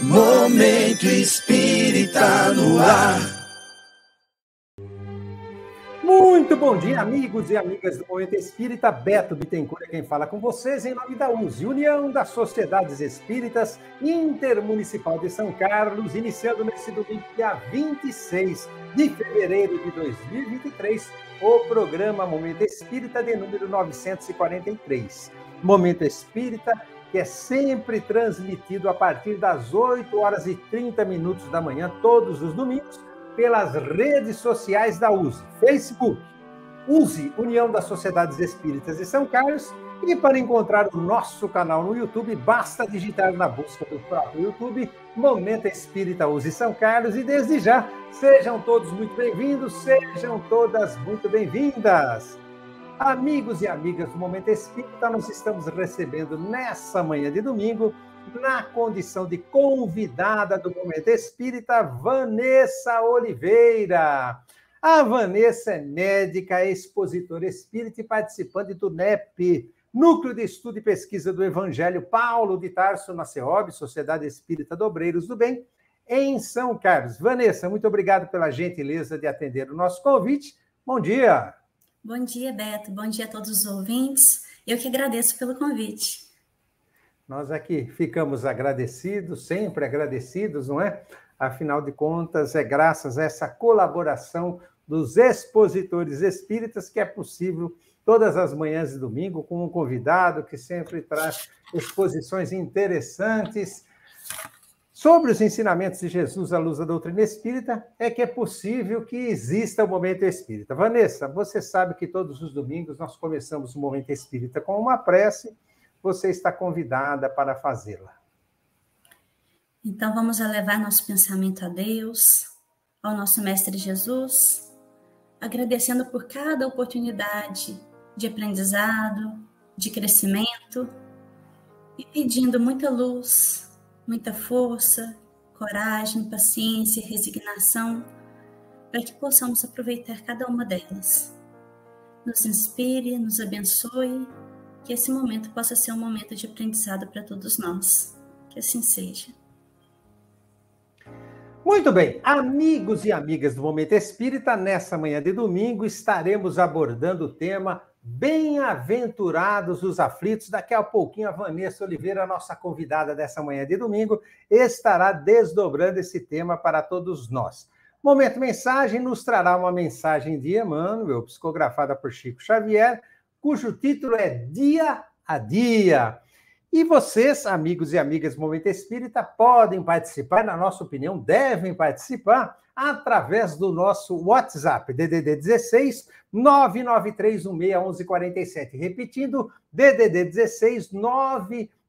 Momento Espírita no ar. Muito bom dia, amigos e amigas do Momento Espírita. Beto Bittencourt é quem fala com vocês em nome da USE, União das Sociedades Espíritas Intermunicipal de São Carlos, iniciando nesse domingo, dia 26 de fevereiro de 2023, o programa Momento Espírita de número 943. Momento Espírita que é sempre transmitido a partir das 8h30 da manhã, todos os domingos, pelas redes sociais da USE, Facebook, USE, União das Sociedades Espíritas de São Carlos, e para encontrar o nosso canal no YouTube, basta digitar na busca do próprio YouTube, Momento Espírita USE São Carlos, e desde já, sejam todos muito bem-vindos, sejam todas muito bem-vindas. Amigos e amigas do Momento Espírita, nós estamos recebendo nessa manhã de domingo, na condição de convidada do Momento Espírita, Vanessa Oliveira. A Vanessa é médica, expositora espírita e participante do NEP, Núcleo de Estudo e Pesquisa do Evangelho Paulo de Tarso, na CEOB, Sociedade Espírita do Obreiros do Bem, em São Carlos. Vanessa, muito obrigado pela gentileza de atender o nosso convite. Bom dia. Bom dia, Beto. Bom dia a todos os ouvintes. Eu que agradeço pelo convite. Nós aqui ficamos agradecidos, sempre agradecidos, não é? Afinal de contas, é graças a essa colaboração dos expositores espíritas que é possível, todas as manhãs de domingo, com um convidado que sempre traz exposições interessantes sobre os ensinamentos de Jesus à luz da doutrina espírita, é que é possível que exista o Momento Espírita. Vanessa, você sabe que todos os domingos nós começamos o Momento Espírita com uma prece. Você está convidada para fazê-la. Então, vamos elevar nosso pensamento a Deus, ao nosso Mestre Jesus, agradecendo por cada oportunidade de aprendizado, de crescimento, e pedindo muita luz, muita força, coragem, paciência, resignação, para que possamos aproveitar cada uma delas. Nos inspire, nos abençoe, que esse momento possa ser um momento de aprendizado para todos nós. Que assim seja. Muito bem, amigos e amigas do Momento Espírita, nessa manhã de domingo estaremos abordando o tema Bem-aventurados os aflitos. Daqui a pouquinho a Vanessa Oliveira, nossa convidada dessa manhã de domingo, estará desdobrando esse tema para todos nós. Momento Mensagem nos trará uma mensagem de Emmanuel, psicografada por Chico Xavier, cujo título é Dia a Dia. E vocês, amigos e amigas do Momento Espírita, podem participar, na nossa opinião, devem participar através do nosso WhatsApp, DDD 16 993161147. Repetindo, DDD 16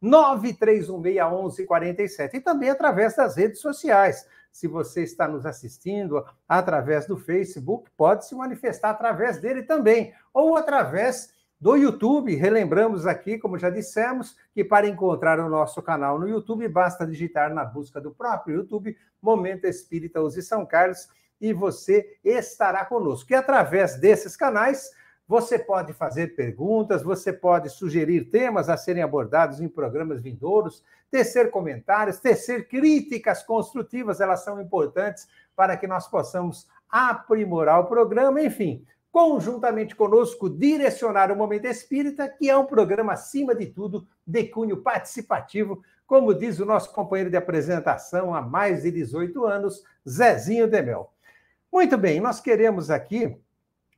993161147. E também através das redes sociais. Se você está nos assistindo através do Facebook, pode se manifestar através dele também, ou através do YouTube. Relembramos aqui, como já dissemos, que para encontrar o nosso canal no YouTube, basta digitar na busca do próprio YouTube, Momento Espírita USE São Carlos, e você estará conosco. E através desses canais, você pode fazer perguntas, você pode sugerir temas a serem abordados em programas vindouros, tecer comentários, tecer críticas construtivas, elas são importantes para que nós possamos aprimorar o programa, enfim, conjuntamente conosco, direcionar o Momento Espírita, que é um programa, acima de tudo, de cunho participativo, como diz o nosso companheiro de apresentação há mais de 18 anos, Zezinho Demel. Muito bem, nós queremos aqui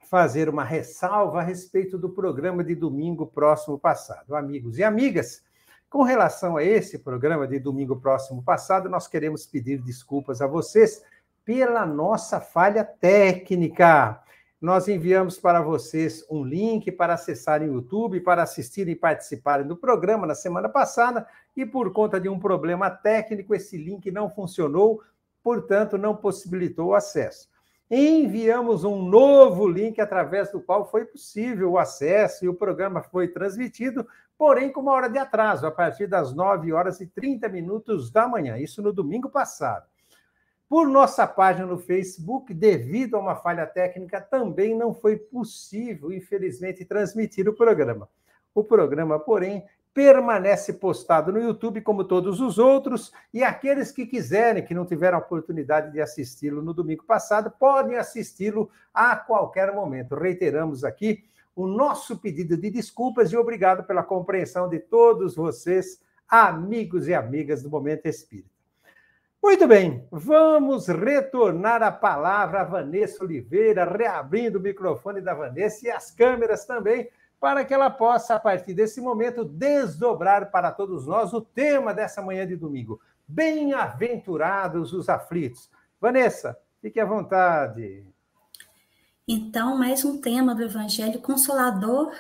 fazer uma ressalva a respeito do programa de domingo próximo passado. Amigos e amigas, com relação a esse programa de domingo próximo passado, nós queremos pedir desculpas a vocês pela nossa falha técnica. Nós enviamos para vocês um link para acessarem o YouTube, para assistirem e participarem do programa na semana passada, e por conta de um problema técnico, esse link não funcionou, portanto, não possibilitou o acesso. Enviamos um novo link através do qual foi possível o acesso e o programa foi transmitido, porém com uma hora de atraso, a partir das 9h30 da manhã, isso no domingo passado. Por nossa página no Facebook, devido a uma falha técnica, também não foi possível, infelizmente, transmitir o programa. O programa, porém, permanece postado no YouTube, como todos os outros, e aqueles que quiserem, que não tiveram a oportunidade de assisti-lo no domingo passado, podem assisti-lo a qualquer momento. Reiteramos aqui o nosso pedido de desculpas e obrigado pela compreensão de todos vocês, amigos e amigas do Momento Espírita. Muito bem, vamos retornar a palavra a Vanessa Oliveira, reabrindo o microfone da Vanessa e as câmeras também, para que ela possa, a partir desse momento, desdobrar para todos nós o tema dessa manhã de domingo. Bem-aventurados os aflitos. Vanessa, fique à vontade. Então, mais um tema do Evangelho consolador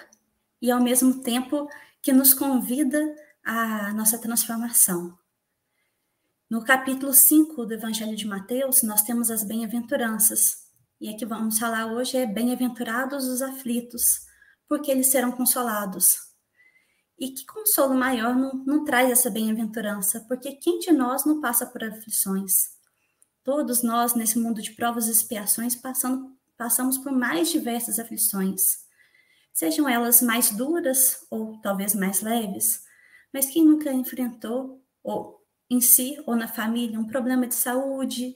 e, ao mesmo tempo, que nos convida à nossa transformação. No capítulo 5 do Evangelho de Mateus, nós temos as bem-aventuranças. E a que vamos falar hoje é bem-aventurados os aflitos, porque eles serão consolados. E que consolo maior não traz essa bem-aventurança, porque quem de nós não passa por aflições? Todos nós, nesse mundo de provas e expiações, passamos por mais diversas aflições. Sejam elas mais duras ou talvez mais leves, mas quem nunca enfrentou, ou em si ou na família, um problema de saúde,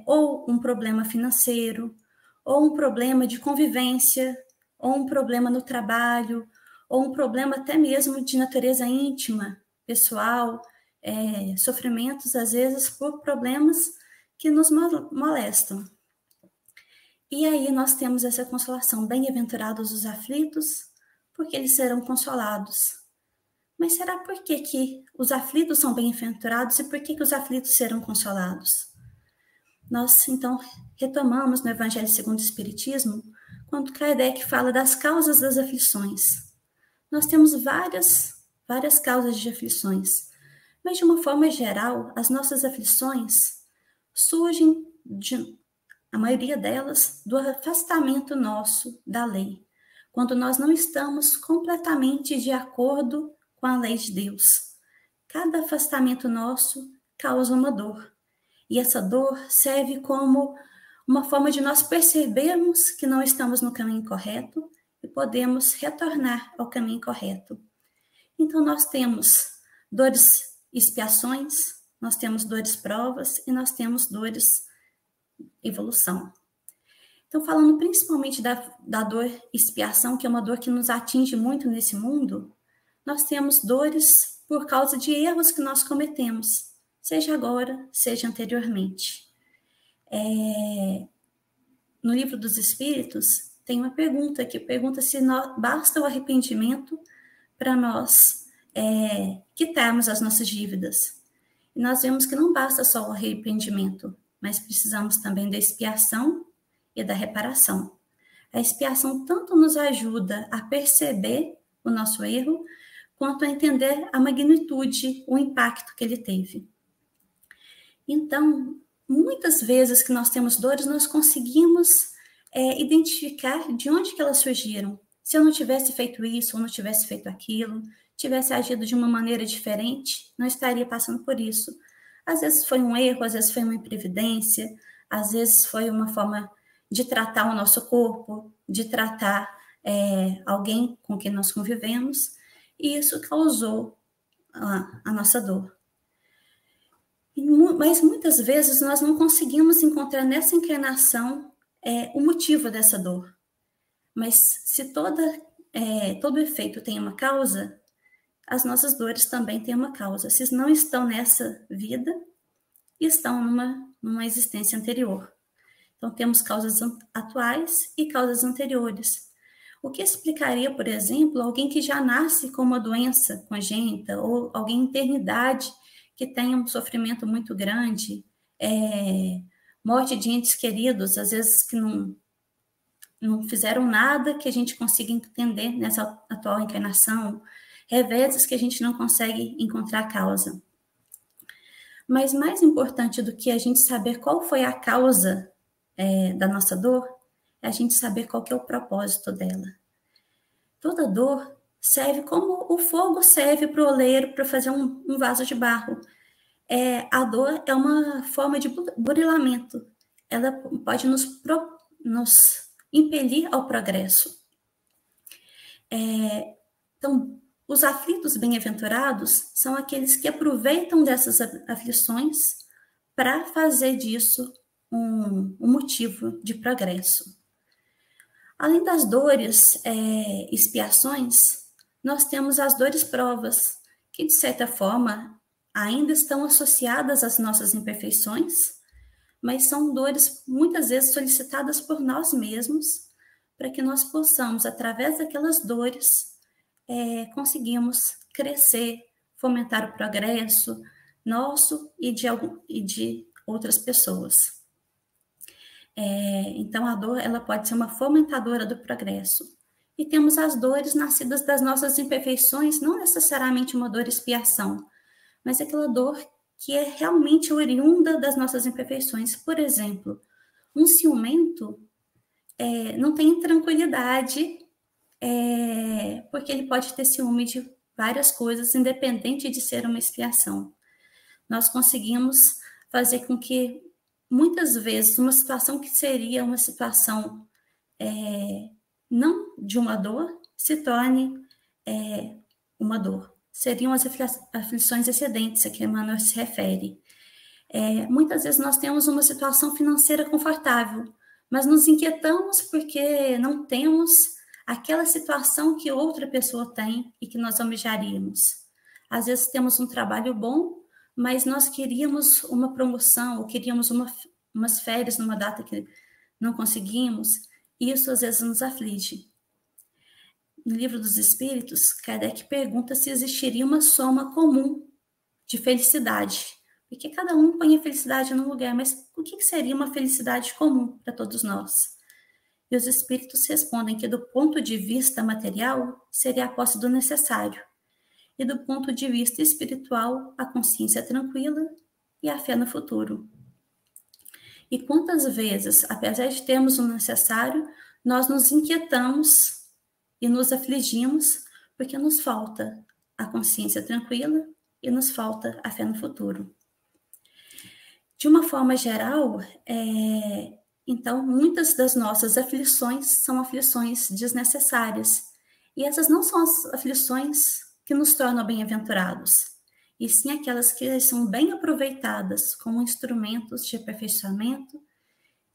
ou um problema financeiro, ou um problema de convivência, ou um problema no trabalho, ou um problema até mesmo de natureza íntima, pessoal, sofrimentos, às vezes, por problemas que nos molestam. E aí nós temos essa consolação, bem-aventurados os aflitos, porque eles serão consolados. Mas será por que os aflitos são bem-aventurados e por que os aflitos serão consolados? Nós, então, retomamos no Evangelho segundo o Espiritismo, quando Kardec fala das causas das aflições. Nós temos várias causas de aflições, mas de uma forma geral, as nossas aflições surgem, a maioria delas, do afastamento nosso da lei, quando nós não estamos completamente de acordo com a lei de Deus. Cada afastamento nosso causa uma dor, e essa dor serve como uma forma de nós percebermos que não estamos no caminho correto e podemos retornar ao caminho correto. Então, nós temos dores expiações, nós temos dores provas e nós temos dores evolução. Então, falando principalmente da dor expiação, que é uma dor que nos atinge muito nesse mundo, nós temos dores por causa de erros que nós cometemos, seja agora, seja anteriormente. No Livro dos Espíritos, tem uma pergunta que pergunta se basta o arrependimento para nós quitarmos as nossas dívidas. E nós vemos que não basta só o arrependimento, mas precisamos também da expiação e da reparação. A expiação tanto nos ajuda a perceber o nosso erro, quanto a entender a magnitude, o impacto que ele teve. Então, muitas vezes que nós temos dores, nós conseguimos identificar de onde que elas surgiram. Se eu não tivesse feito isso, ou não tivesse feito aquilo, tivesse agido de uma maneira diferente, não estaria passando por isso. Às vezes foi um erro, às vezes foi uma imprevidência, às vezes foi uma forma de tratar o nosso corpo, de tratar alguém com quem nós convivemos, e isso causou a nossa dor. Mas muitas vezes nós não conseguimos encontrar nessa encarnação o motivo dessa dor. Mas se todo efeito tem uma causa, as nossas dores também têm uma causa. Se não estão nessa vida, estão numa existência anterior. Então, temos causas atuais e causas anteriores. O que explicaria, por exemplo, alguém que já nasce com uma doença congênita ou alguém em eternidade que tenha um sofrimento muito grande, morte de entes queridos, às vezes que não fizeram nada que a gente consiga entender nessa atual encarnação, reveses que a gente não consegue encontrar causa. Mas mais importante do que a gente saber qual foi a causa da nossa dor, é a gente saber qual que é o propósito dela. Toda dor serve como o fogo serve para o oleiro para fazer um vaso de barro. A dor é uma forma de burilamento. Ela pode nos impelir ao progresso. Então, Os aflitos bem-aventurados são aqueles que aproveitam dessas aflições para fazer disso um motivo de progresso. Além das dores, expiações, nós temos as dores provas, que de certa forma ainda estão associadas às nossas imperfeições, mas são dores muitas vezes solicitadas por nós mesmos, para que nós possamos, através daquelas dores, conseguimos crescer, fomentar o progresso nosso e de outras pessoas. Então, a dor ela pode ser uma fomentadora do progresso. E temos as dores nascidas das nossas imperfeições, não necessariamente uma dor expiação, mas aquela dor que é realmente oriunda das nossas imperfeições. Por exemplo, um ciumento não tem tranquilidade, porque ele pode ter ciúme de várias coisas, independente de ser uma expiação. Nós conseguimos fazer com que, muitas vezes, uma situação que seria uma situação não de uma dor, se torne uma dor. Seriam as aflições excedentes a que Emmanuel se refere. Muitas vezes nós temos uma situação financeira confortável, mas nos inquietamos porque não temos aquela situação que outra pessoa tem e que nós almejaríamos. Às vezes temos um trabalho bom, mas nós queríamos uma promoção ou queríamos umas férias numa data que não conseguimos, e isso às vezes nos aflige. No Livro dos Espíritos, Kardec pergunta se existiria uma soma comum de felicidade, porque cada um põe a felicidade num lugar, mas o que seria uma felicidade comum para todos nós? E os Espíritos respondem que, do ponto de vista material, seria a posse do necessário, e do ponto de vista espiritual, a consciência tranquila e a fé no futuro. E quantas vezes, apesar de termos o necessário, nós nos inquietamos e nos afligimos porque nos falta a consciência tranquila e nos falta a fé no futuro. De uma forma geral, então, muitas das nossas aflições são aflições desnecessárias. E essas não são as aflições que nos tornam bem-aventurados, e sim aquelas que são bem aproveitadas como instrumentos de aperfeiçoamento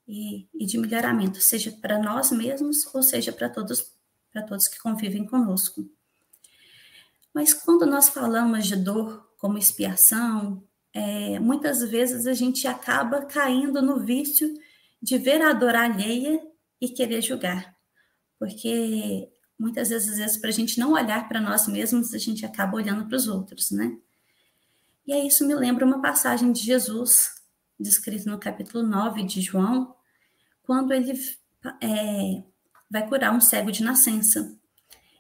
e de melhoramento, seja para nós mesmos ou seja para todos que convivem conosco. Mas quando nós falamos de dor como expiação, muitas vezes a gente acaba caindo no vício de ver a dor alheia e querer julgar, porque muitas vezes para a gente não olhar para nós mesmos, a gente acaba olhando para os outros, né? E aí isso me lembra uma passagem de Jesus, descrita no capítulo 9 de João, quando ele vai curar um cego de nascença.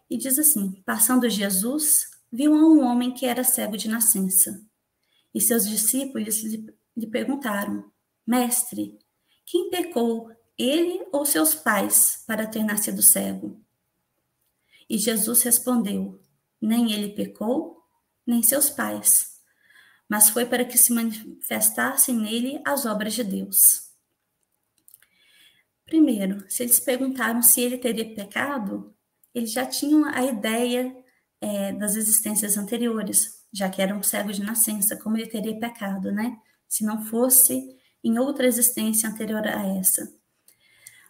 E diz assim: passando Jesus, viu um homem que era cego de nascença. E seus discípulos lhe perguntaram: Mestre, quem pecou, ele ou seus pais, para ter nascido cego? E Jesus respondeu: nem ele pecou, nem seus pais, mas foi para que se manifestassem nele as obras de Deus. Primeiro, se eles perguntaram se ele teria pecado, eles já tinham a ideia das existências anteriores, já que era um cego de nascença, como ele teria pecado, né? Se não fosse em outra existência anterior a essa.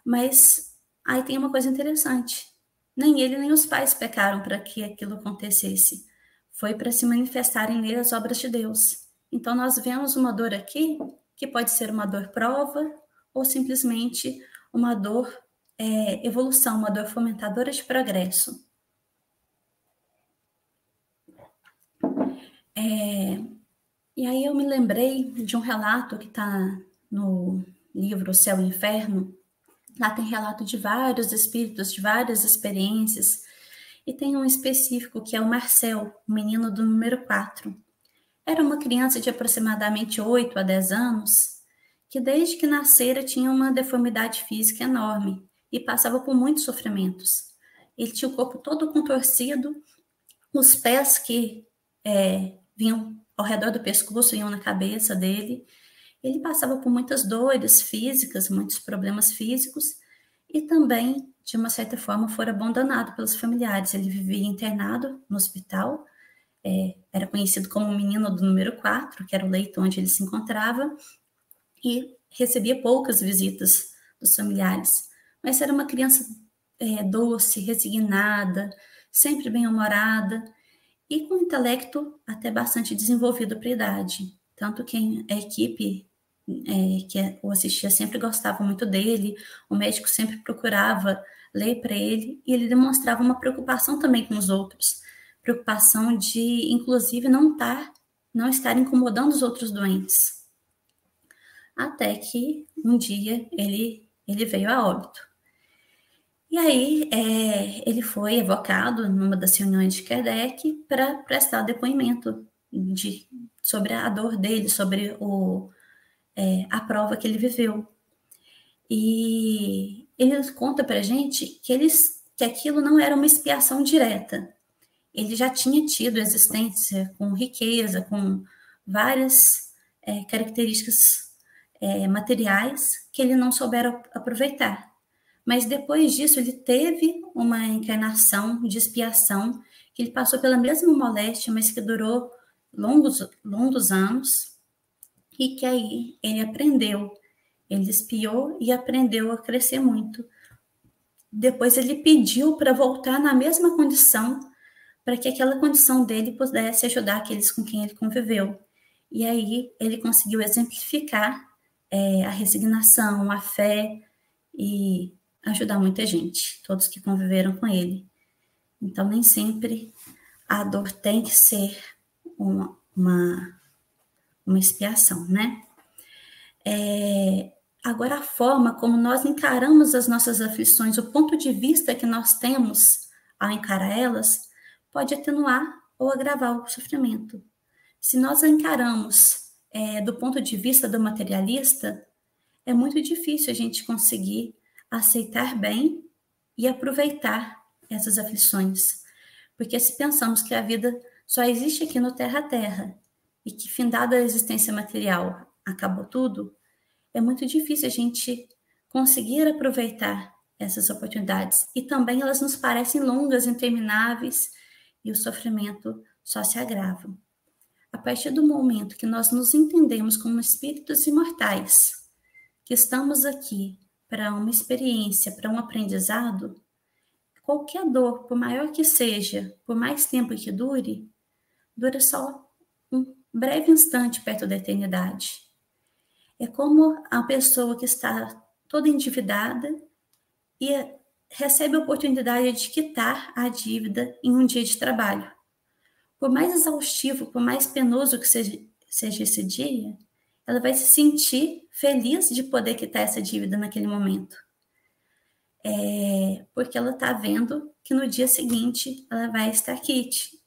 Mas aí tem uma coisa interessante. Nem ele nem os pais pecaram para que aquilo acontecesse. Foi para se manifestarem nele as obras de Deus. Então nós vemos uma dor aqui, que pode ser uma dor prova, ou simplesmente uma dor evolução, uma dor fomentadora de progresso. E aí eu me lembrei de um relato que está no livro O Céu e o Inferno. Lá tem relato de vários espíritos, de várias experiências, e tem um específico que é o Marcel, o menino do número 4. Era uma criança de aproximadamente 8 a 10 anos, que desde que nascera tinha uma deformidade física enorme e passava por muitos sofrimentos. Ele tinha o corpo todo contorcido, os pés que vinham ao redor do pescoço, iam na cabeça dele. Ele passava por muitas dores físicas, muitos problemas físicos, e também, de uma certa forma, foi abandonado pelos familiares. Ele vivia internado no hospital, era conhecido como o menino do número 4, que era o leito onde ele se encontrava, e recebia poucas visitas dos familiares. Mas era uma criança doce, resignada, sempre bem-humorada, e com um intelecto até bastante desenvolvido para a idade. Tanto que a equipe que o assistia sempre gostava muito dele, o médico sempre procurava ler para ele, e ele demonstrava uma preocupação também com os outros, preocupação de, inclusive, não estar incomodando os outros doentes. Até que um dia ele veio a óbito. E aí ele foi evocado numa das reuniões de Kardec para prestar depoimento sobre a dor dele, sobre a prova que ele viveu. E ele conta para a gente que aquilo não era uma expiação direta. Ele já tinha tido existência com riqueza, com várias características materiais que ele não soubera aproveitar. Mas depois disso, ele teve uma encarnação de expiação, que ele passou pela mesma moléstia, mas que durou longos anos, e que aí ele aprendeu. Ele expiou e aprendeu a crescer muito. Depois ele pediu para voltar na mesma condição, para que aquela condição dele pudesse ajudar aqueles com quem ele conviveu. E aí ele conseguiu exemplificar a resignação, a fé, e ajudar muita gente, todos que conviveram com ele. Então, nem sempre a dor tem que ser uma expiação, né? Agora, a forma como nós encaramos as nossas aflições, o ponto de vista que nós temos ao encarar elas, pode atenuar ou agravar o sofrimento. Se nós encaramos do ponto de vista do materialista, é muito difícil a gente conseguir aceitar bem e aproveitar essas aflições. Porque se pensamos que a vida só existe aqui no terra a terra e que, findada a existência material, acabou tudo, é muito difícil a gente conseguir aproveitar essas oportunidades. E também elas nos parecem longas, intermináveis, e o sofrimento só se agrava. A partir do momento que nós nos entendemos como espíritos imortais, que estamos aqui para uma experiência, para um aprendizado, qualquer dor, por maior que seja, por mais tempo que dure, dura só um breve instante perto da eternidade. É como a pessoa que está toda endividada e recebe a oportunidade de quitar a dívida em um dia de trabalho. Por mais exaustivo, por mais penoso que seja esse dia, ela vai se sentir feliz de poder quitar essa dívida naquele momento. Porque ela está vendo que no dia seguinte ela vai estar quite.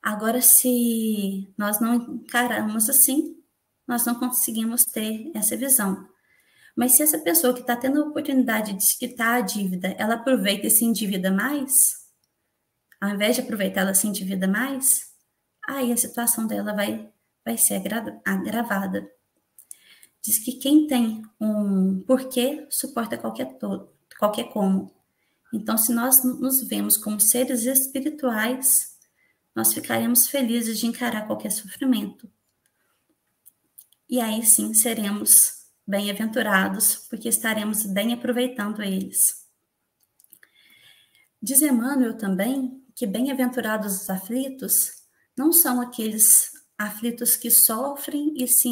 Agora, se nós não encaramos assim, nós não conseguimos ter essa visão. Mas se essa pessoa que está tendo a oportunidade de quitar a dívida, ela aproveita e se endivida mais, ao invés de aproveitar, ela se endivida mais, aí a situação dela vai ser agravada. Diz que quem tem um porquê suporta qualquer como. Então, se nós nos vemos como seres espirituais, nós ficaremos felizes de encarar qualquer sofrimento. E aí sim seremos bem-aventurados, porque estaremos bem aproveitando eles. Diz Emmanuel também que bem-aventurados os aflitos não são aqueles aflitos que sofrem e se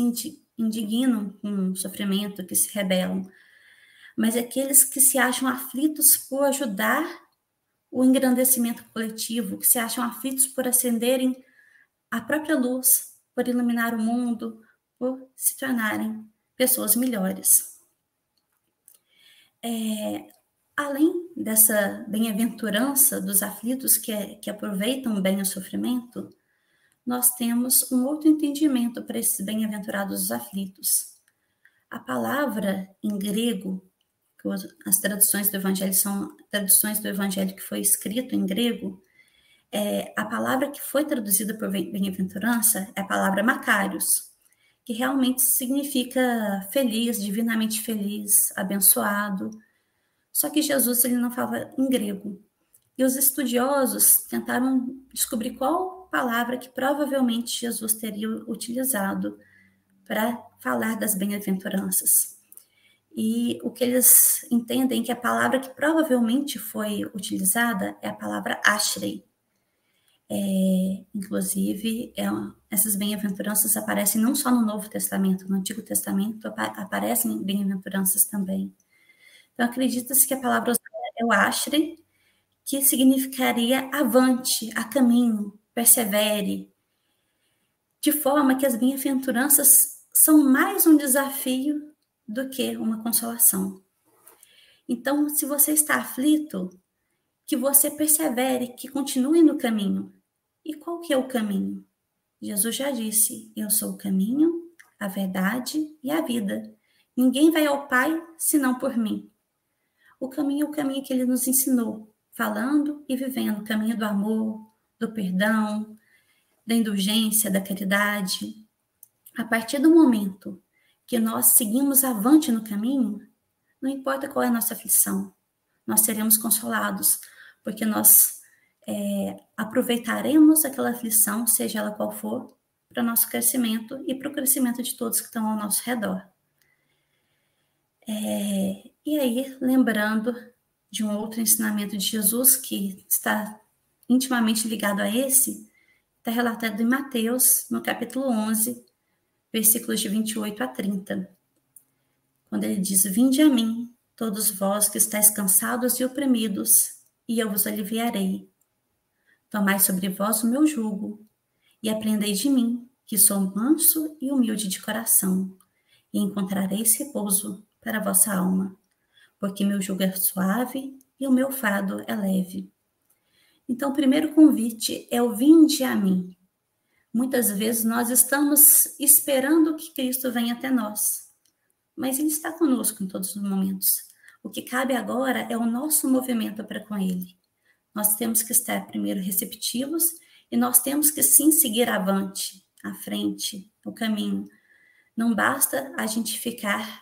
indignam com o sofrimento, que se rebelam, mas aqueles que se acham aflitos por ajudar o engrandecimento coletivo, que se acham aflitos por acenderem a própria luz, por iluminar o mundo, por se tornarem pessoas melhores. Além dessa bem-aventurança dos aflitos que aproveitam bem o sofrimento, nós temos um outro entendimento para esses bem-aventurados os aflitos. A palavra em grego, as traduções do Evangelho são traduções do Evangelho que foi escrito em grego, a palavra que foi traduzida por bem-aventurança é a palavra Makarios, que realmente significa feliz, divinamente feliz, abençoado. Só que Jesus ele não falava em grego. E os estudiosos tentaram descobrir qual palavra que provavelmente Jesus teria utilizado para falar das bem-aventuranças. E o que eles entendem que a palavra que provavelmente foi utilizada é a palavra Ashrei. Inclusive, essas bem-aventuranças aparecem não só no Novo Testamento, no Antigo Testamento aparecem bem-aventuranças também. Então, acredita-se que a palavra é o Ashrei, que significaria avante, a caminho, persevere, de forma que as bem-aventuranças são mais um desafio do que uma consolação. Então, se você está aflito, que você persevere, que continue no caminho. E qual que é o caminho? Jesus já disse, eu sou o caminho, a verdade e a vida. Ninguém vai ao Pai senão por mim. O caminho é o caminho que ele nos ensinou, falando e vivendo o caminho do amor, do perdão, da indulgência, da caridade. A partir do momento que nós seguimos avante no caminho, não importa qual é a nossa aflição, nós seremos consolados, porque nós aproveitaremos aquela aflição, seja ela qual for, para o nosso crescimento e para o crescimento de todos que estão ao nosso redor. E aí, lembrando de um outro ensinamento de Jesus que está intimamente ligado a esse, está relatado em Mateus, no capítulo 11, versículos de 28 a 30, quando ele diz, vinde a mim, todos vós que estáis cansados e oprimidos, e eu vos aliviarei. Tomai sobre vós o meu jugo, e aprendei de mim, que sou manso e humilde de coração, e encontrareis repouso para a vossa alma, porque meu jugo é suave e o meu fardo é leve. Então, o primeiro convite é o vinde a mim. Muitas vezes nós estamos esperando que Cristo venha até nós, mas Ele está conosco em todos os momentos. O que cabe agora é o nosso movimento para com Ele. Nós temos que estar primeiro receptivos e nós temos que sim seguir avante, à frente, o caminho. Não basta a gente ficar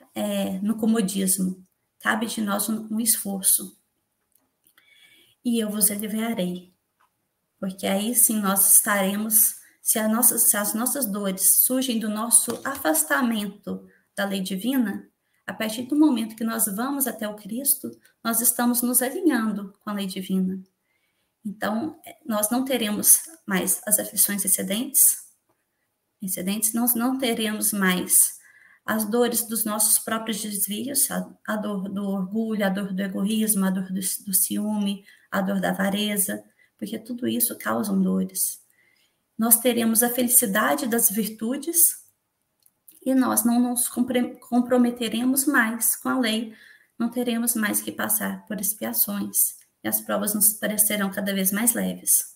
no comodismo. Cabe de nós um esforço. E eu vos aliviarei. Porque aí sim nós estaremos, se as nossas dores surgem do nosso afastamento da lei divina, a partir do momento que nós vamos até o Cristo, nós estamos nos alinhando com a lei divina. Então, nós não teremos mais as aflições excedentes, nós não teremos mais as dores dos nossos próprios desvios, a dor do orgulho, a dor do egoísmo, a dor do ciúme, a dor da avareza, porque tudo isso causam dores. Nós teremos a felicidade das virtudes e nós não nos comprometeremos mais com a lei, não teremos mais que passar por expiações e as provas nos parecerão cada vez mais leves.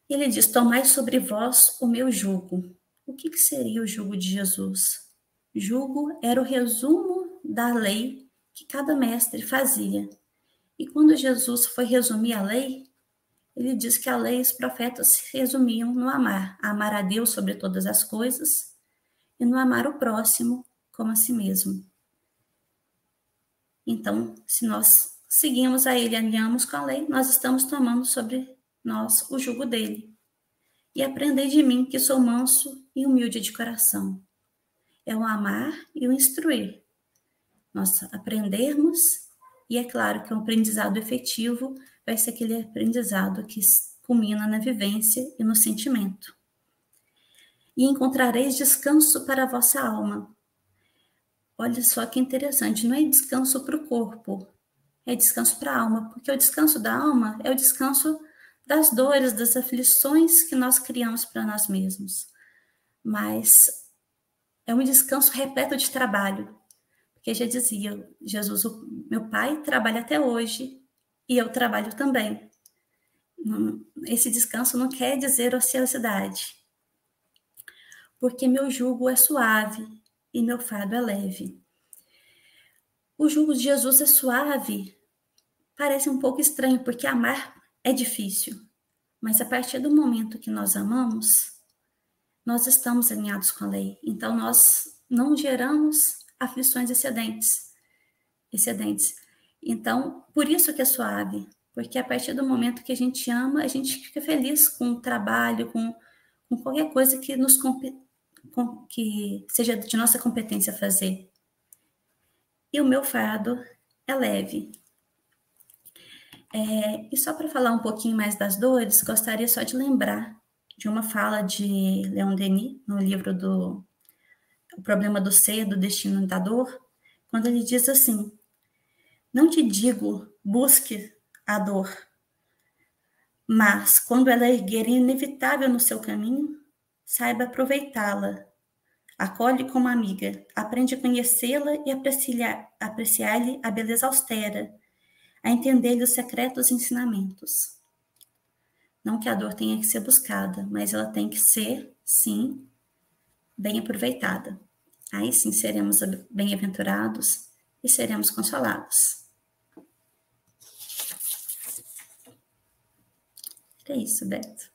Ele diz, tomai sobre vós o meu jugo. O que seria o jugo de Jesus? Jugo era o resumo da lei que cada mestre fazia. E quando Jesus foi resumir a lei, ele diz que a lei e os profetas se resumiam no amar a Deus sobre todas as coisas e no amar o próximo como a si mesmo. Então, se nós seguimos a ele, alinhamos com a lei, nós estamos tomando sobre nós o jugo dele. E aprendei de mim, que sou manso e humilde de coração. É o amar e o instruir. Nós aprendermos, e é claro que o aprendizado efetivo vai ser aquele aprendizado que culmina na vivência e no sentimento. E encontrareis descanso para a vossa alma. Olha só que interessante, não é descanso para o corpo, é descanso para a alma, porque o descanso da alma é o descanso das dores, das aflições que nós criamos para nós mesmos. Mas é um descanso repleto de trabalho, porque já dizia Jesus, meu pai trabalha até hoje e eu trabalho também. Esse descanso não quer dizer ociosidade, porque meu jugo é suave e meu fardo é leve. O jugo de Jesus é suave, parece um pouco estranho, porque amar é difícil, mas a partir do momento que nós amamos, nós estamos alinhados com a lei, então nós não geramos aflições excedentes. excedentes. Então, por isso que é suave, porque a partir do momento que a gente ama, a gente fica feliz com o trabalho, com qualquer coisa que que seja de nossa competência fazer. E o meu fardo é leve. E só para falar um pouquinho mais das dores, gostaria só de lembrar de uma fala de Leon Denis, no livro O Problema do Ser, do Destino da Dor, quando ele diz assim: não te digo, busque a dor, mas quando ela erguer inevitável no seu caminho, saiba aproveitá-la. Acolhe como amiga, aprende a conhecê-la e apreciar-lhe a beleza austera, a entender-lhe os secretos ensinamentos. Não que a dor tenha que ser buscada, mas ela tem que ser, sim, bem aproveitada. Aí sim seremos bem-aventurados e seremos consolados. É isso, Beto.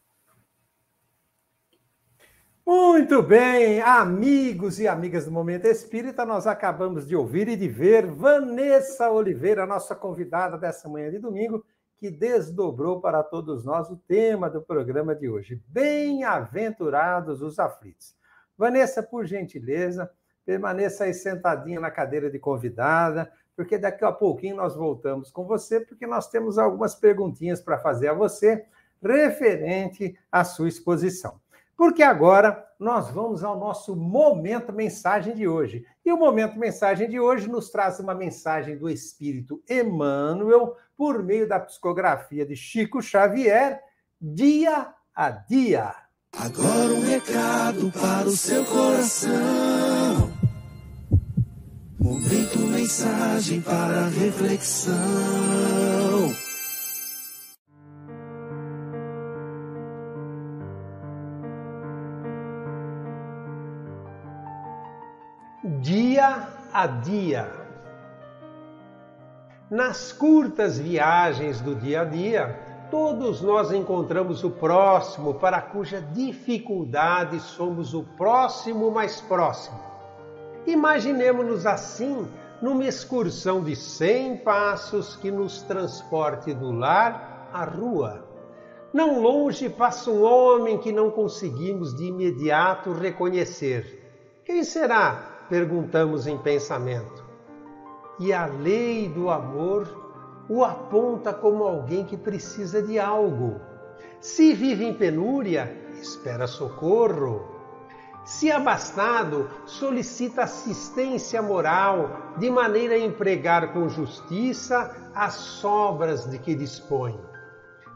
Muito bem, amigos e amigas do Momento Espírita, nós acabamos de ouvir e de ver Vanessa Oliveira, nossa convidada dessa manhã de domingo, que desdobrou para todos nós o tema do programa de hoje. Bem-aventurados os aflitos. Vanessa, por gentileza, permaneça aí sentadinha na cadeira de convidada, porque daqui a pouquinho nós voltamos com você, porque nós temos algumas perguntinhas para fazer a você referente à sua exposição. Porque agora nós vamos ao nosso Momento Mensagem de hoje. E o Momento Mensagem de hoje nos traz uma mensagem do Espírito Emmanuel, por meio da psicografia de Chico Xavier, dia a dia. Agora um recado para o seu coração. Momento Mensagem para reflexão. Dia a dia. Nas curtas viagens do dia a dia, todos nós encontramos o próximo para cuja dificuldade somos o próximo mais próximo. Imaginemo-nos assim numa excursão de 100 passos que nos transporte do lar à rua. Não longe passa um homem que não conseguimos de imediato reconhecer. Quem será? Perguntamos em pensamento. E a lei do amor o aponta como alguém que precisa de algo. Se vive em penúria, espera socorro. Se abastado, solicita assistência moral, de maneira a empregar com justiça as sobras de que dispõe.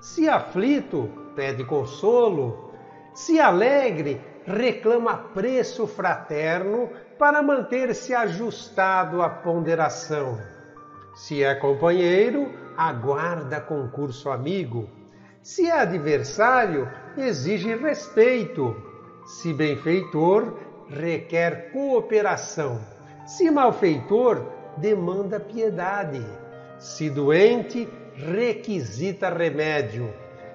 Se aflito, pede consolo. Se alegre, reclama preço fraterno para manter-se ajustado à ponderação. Se é companheiro, aguarda concurso amigo. Se é adversário, exige respeito. Se benfeitor, requer cooperação. Se malfeitor, demanda piedade. Se doente, requisita remédio.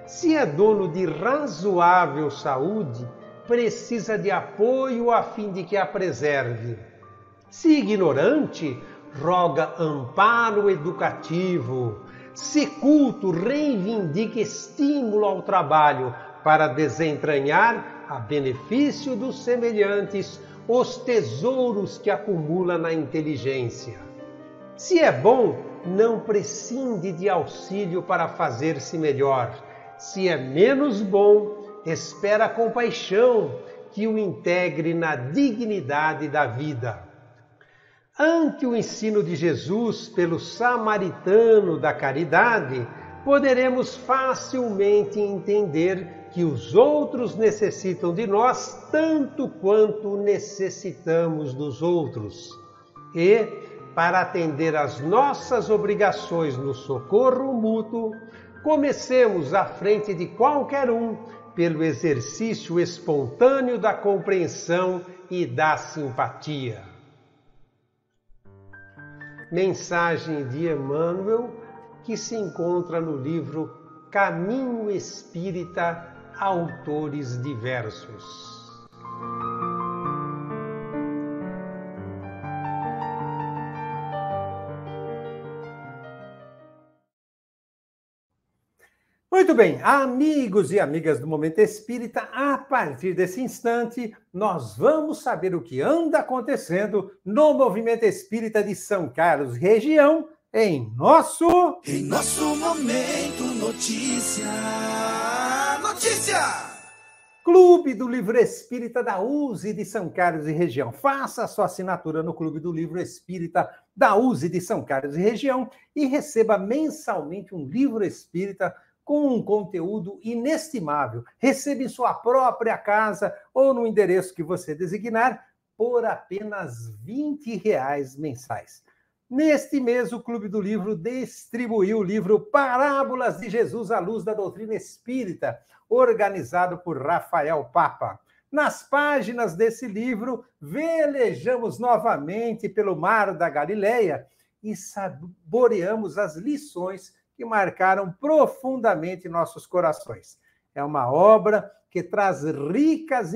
Se é dono de razoável saúde, precisa de apoio a fim de que a preserve. Se ignorante, roga amparo educativo. Se culto, reivindica estímulo ao trabalho para desentranhar, a benefício dos semelhantes, os tesouros que acumula na inteligência. Se é bom, não prescinde de auxílio para fazer-se melhor. Se é menos bom, espera a compaixão que o integre na dignidade da vida. Ante o ensino de Jesus pelo samaritano da caridade, poderemos facilmente entender que os outros necessitam de nós tanto quanto necessitamos dos outros. E, para atender às nossas obrigações no socorro mútuo, comecemos à frente de qualquer um pelo exercício espontâneo da compreensão e da simpatia. Mensagem de Emmanuel, que se encontra no livro Caminho Espírita, Autores Diversos. Muito bem, amigos e amigas do Momento Espírita, a partir desse instante, nós vamos saber o que anda acontecendo no Movimento Espírita de São Carlos, região, em nosso Momento Notícia. Clube do Livro Espírita da USE de São Carlos e região. Faça a sua assinatura no Clube do Livro Espírita da USE de São Carlos e região e receba mensalmente um livro espírita com um conteúdo inestimável. Receba em sua própria casa ou no endereço que você designar por apenas R$20 mensais. Neste mês, o Clube do Livro distribuiu o livro Parábolas de Jesus à Luz da Doutrina Espírita, organizado por Rafael Papa. Nas páginas desse livro, velejamos novamente pelo Mar da Galileia e saboreamos as lições que marcaram profundamente nossos corações. É uma obra que traz ricas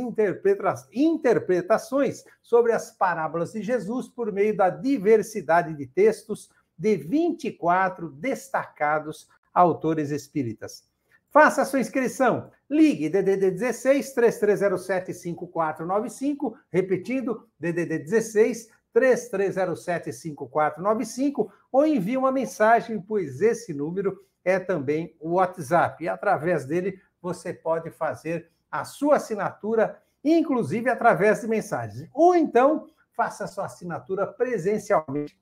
interpretações sobre as parábolas de Jesus por meio da diversidade de textos de 24 destacados autores espíritas. Faça a sua inscrição. Ligue DDD 16 3307 5495, repetindo, DDD 16 3307 5495, ou envie uma mensagem, pois esse número é também o WhatsApp. E através dele você pode fazer a sua assinatura, inclusive através de mensagens. Ou então, faça a sua assinatura presencialmente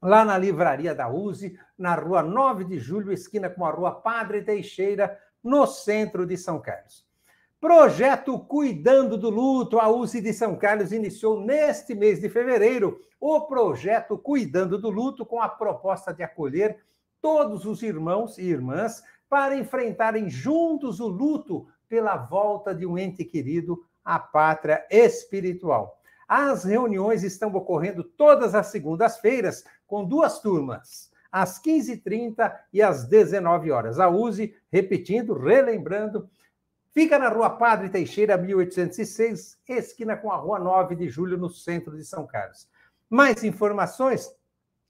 lá na livraria da USE, na rua 9 de Julho, esquina com a rua Padre Teixeira, no centro de São Carlos. Projeto Cuidando do Luto, a USE de São Carlos iniciou neste mês de fevereiro o projeto Cuidando do Luto, com a proposta de acolher todos os irmãos e irmãs para enfrentarem juntos o luto pela volta de um ente querido à pátria espiritual. As reuniões estão ocorrendo todas as segundas-feiras, com 2 turmas, às 15h30 e às 19 horas. A USE, repetindo, relembrando, fica na rua Padre Teixeira, 1806, esquina com a rua 9 de Julho, no centro de São Carlos. Mais informações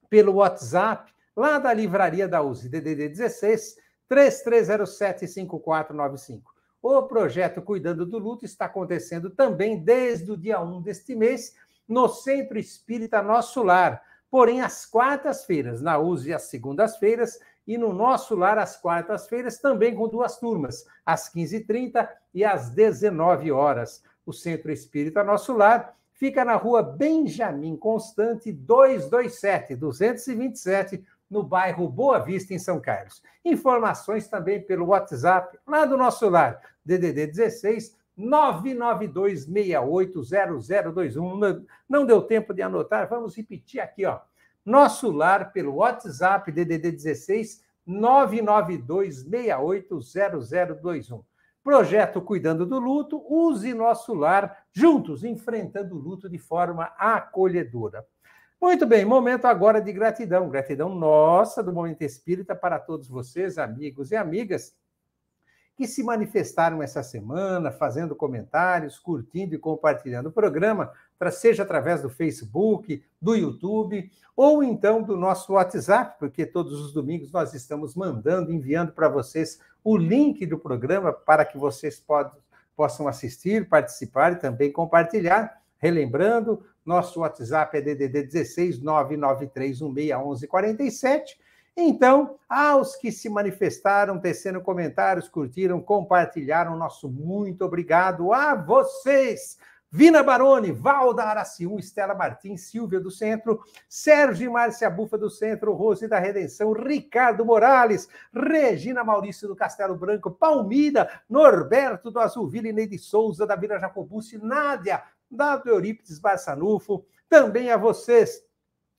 pelo WhatsApp, lá da livraria da USE, DDD 16 3307 5495. O projeto Cuidando do Luto está acontecendo também desde o dia 1 deste mês, no Centro Espírita Nosso Lar, porém às quartas-feiras, na USE às segundas-feiras, e no Nosso Lar às quartas-feiras, também com 2 turmas, às 15h30 e às 19 horas. O Centro Espírita Nosso Lar fica na rua Benjamin Constante 227, no bairro Boa Vista, em São Carlos. Informações também pelo WhatsApp, lá do Nosso Lar, DDD 16 992680021. Não deu tempo de anotar, vamos repetir aqui, ó. Nosso Lar pelo WhatsApp, DDD 16 992680021. Projeto Cuidando do Luto, use Nosso Lar, juntos, enfrentando o luto de forma acolhedora. Muito bem, momento agora de gratidão. Gratidão nossa do Momento Espírita para todos vocês, amigos e amigas, que se manifestaram essa semana, fazendo comentários, curtindo e compartilhando o programa, seja através do Facebook, do YouTube, ou então do nosso WhatsApp, porque todos os domingos nós estamos enviando para vocês o link do programa para que vocês possam assistir, participar e também compartilhar. Relembrando, nosso WhatsApp é DDD 16 993161147. Então, aos que se manifestaram, tecendo comentários, curtiram, compartilharam, nosso muito obrigado a vocês. Vina Baroni, Valda Aracium, Estela Martins, Silvia do Centro, Sérgio e Márcia Bufa do Centro, Rose da Redenção, Ricardo Morales, Regina Maurício do Castelo Branco, Palmira, Norberto do Azulville, Neide Souza da Vila Jacobucci, Nádia, da Eurípides Barçanufo, também a vocês,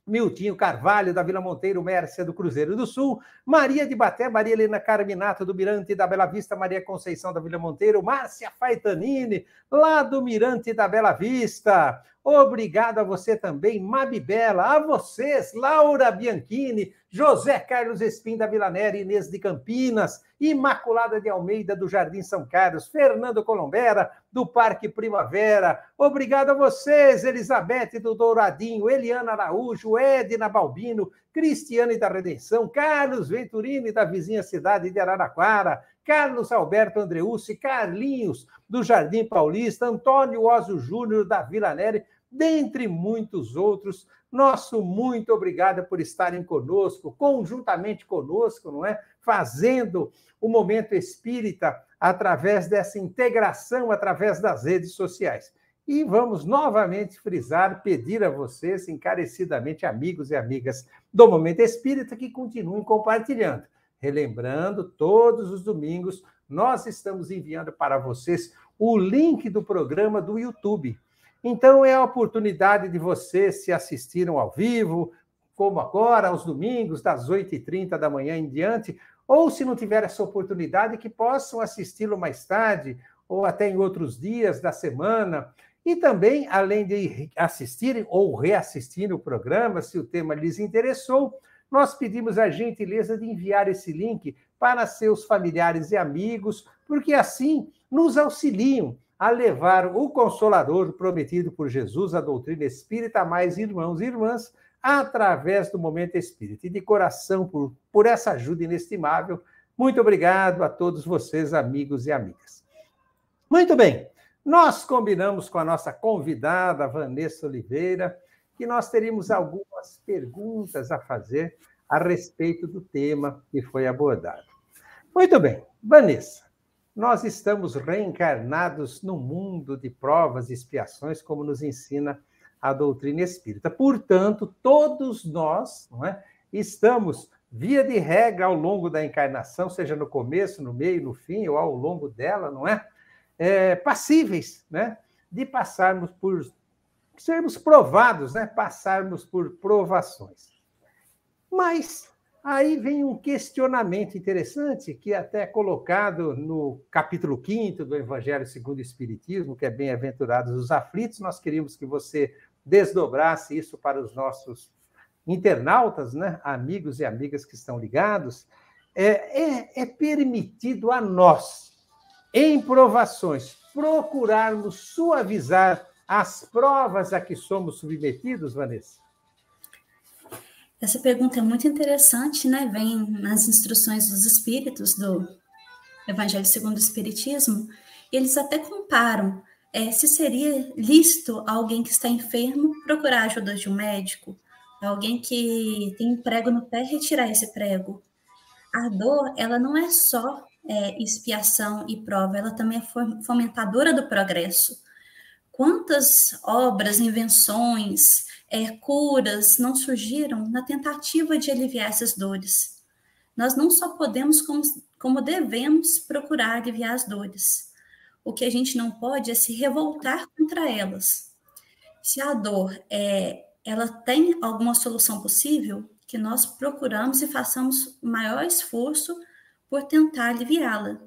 Miltinho Carvalho, da Vila Monteiro, Mércia, do Cruzeiro do Sul, Maria de Baté, Maria Helena Carminato, do Mirante da Bela Vista, Maria Conceição, da Vila Monteiro, Márcia Faitanini, lá do Mirante da Bela Vista. Obrigado a você também, Mabibela, a vocês, Laura Bianchini, José Carlos Espim, da Vila Nera, Inês de Campinas, Imaculada de Almeida, do Jardim São Carlos, Fernando Colombera, do Parque Primavera. Obrigado a vocês, Elizabeth do Douradinho, Eliana Araújo, Edna Balbino, Cristiane da Redenção, Carlos Venturini, da vizinha cidade de Araraquara, Carlos Alberto Andreucci, Carlinhos, do Jardim Paulista, Antônio Ósio Júnior, da Vila Neri, dentre muitos outros. Nosso muito obrigado por estarem conosco, conjuntamente conosco, não é? Fazendo o Momento Espírita através dessa integração, através das redes sociais. E vamos novamente frisar, pedir a vocês, encarecidamente, amigos e amigas do Momento Espírita, que continuem compartilhando. Relembrando, todos os domingos, nós estamos enviando para vocês o link do programa do YouTube. Então, é a oportunidade de vocês se assistiram ao vivo, como agora, aos domingos, das 8h30 da manhã em diante, ou se não tiver essa oportunidade, que possam assisti-lo mais tarde, ou até em outros dias da semana. E também, além de assistirem ou reassistirem o programa, se o tema lhes interessou, nós pedimos a gentileza de enviar esse link para seus familiares e amigos, porque assim nos auxiliam a levar o Consolador prometido por Jesus, a doutrina espírita, a mais irmãos e irmãs, através do Momento Espírita. E de coração, por essa ajuda inestimável, muito obrigado a todos vocês, amigos e amigas. Muito bem, nós combinamos com a nossa convidada, Vanessa Oliveira, que nós teríamos algumas perguntas a fazer a respeito do tema que foi abordado. Muito bem, Vanessa, nós estamos reencarnados no mundo de provas e expiações, como nos ensina a doutrina espírita. Portanto, todos nós, não é, estamos, via de regra, ao longo da encarnação, seja no começo, no meio, no fim, ou ao longo dela, não é? Passíveis, né, de passarmos por, sermos provados, né, passarmos por provações. Mas aí vem um questionamento interessante, que é até colocado no capítulo 5º do Evangelho segundo o Espiritismo, que é Bem-aventurados os aflitos. Nós queríamos que você desdobrasse isso para os nossos internautas, né, amigos e amigas que estão ligados. É permitido a nós, em provações, procurarmos suavizar as provas a que somos submetidos, Vanessa? Essa pergunta é muito interessante, né? Vem nas instruções dos Espíritos do Evangelho segundo o Espiritismo, e eles até comparam se seria lícito alguém que está enfermo procurar a ajuda de um médico, alguém que tem um prego no pé retirar esse prego. A dor, ela não é só expiação e prova, ela também é fomentadora do progresso. Quantas obras, invenções, curas não surgiram na tentativa de aliviar essas dores? Nós não só podemos, como devemos procurar aliviar as dores. O que a gente não pode é se revoltar contra elas. Se a dor ela tem alguma solução possível, que nós procuramos e façamos o maior esforço por tentar aliviá-la.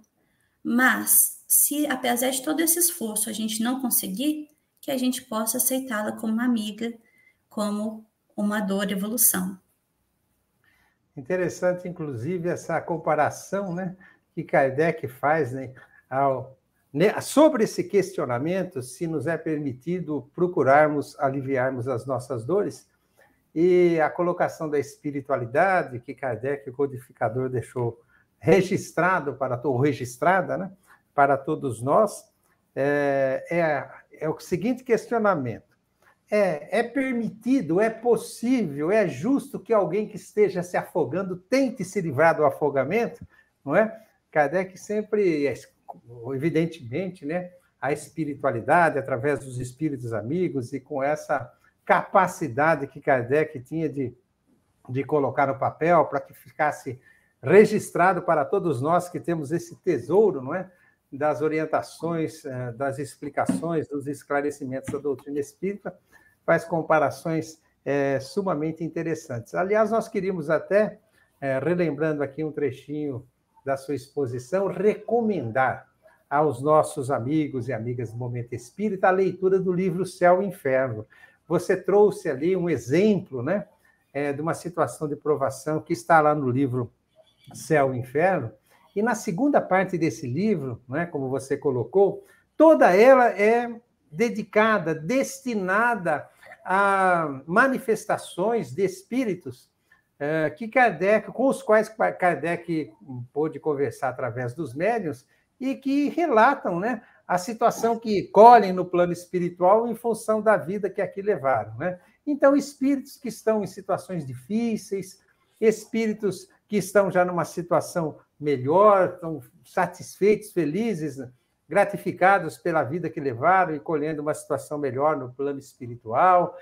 Mas, se apesar de todo esse esforço a gente não conseguir, que a gente possa aceitá-la como uma amiga, como uma dor de evolução. Interessante, inclusive, essa comparação, né, que Kardec faz, né, sobre esse questionamento, se nos é permitido procurarmos aliviarmos as nossas dores, e a colocação da espiritualidade, que Kardec, o codificador, deixou registrada, né, para todos nós, é o seguinte questionamento: é permitido, é possível, é justo que alguém que esteja se afogando tente se livrar do afogamento? Não é? Kardec sempre, evidentemente, né, a espiritualidade, através dos espíritos amigos, e com essa capacidade que Kardec tinha de colocar no papel para que ficasse registrado para todos nós que temos esse tesouro, não é, das orientações, das explicações, dos esclarecimentos da doutrina espírita, faz comparações sumamente interessantes. Aliás, nós queríamos até, relembrando aqui um trechinho da sua exposição, recomendar aos nossos amigos e amigas do Momento Espírita a leitura do livro Céu e Inferno. Você trouxe ali um exemplo, né, de uma situação de provação que está lá no livro Céu e Inferno, e na segunda parte desse livro, né, como você colocou, toda ela é destinada a manifestações de espíritos com os quais Kardec pôde conversar através dos médiuns e que relatam, né, a situação que colhem no plano espiritual em função da vida que aqui levaram, né? Então, espíritos que estão em situações difíceis, espíritos que estão já numa situação melhor, estão satisfeitos, felizes, gratificados pela vida que levaram e colhendo uma situação melhor no plano espiritual.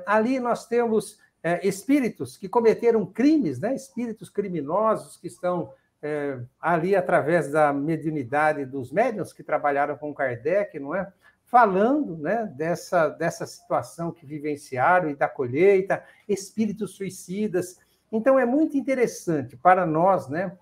Ali nós temos espíritos que cometeram crimes, né? Espíritos criminosos que estão ali através da mediunidade dos médiuns que trabalharam com Kardec, não é? Falando, né, dessa situação que vivenciaram e da colheita, espíritos suicidas. Então, é muito interessante para nós, né,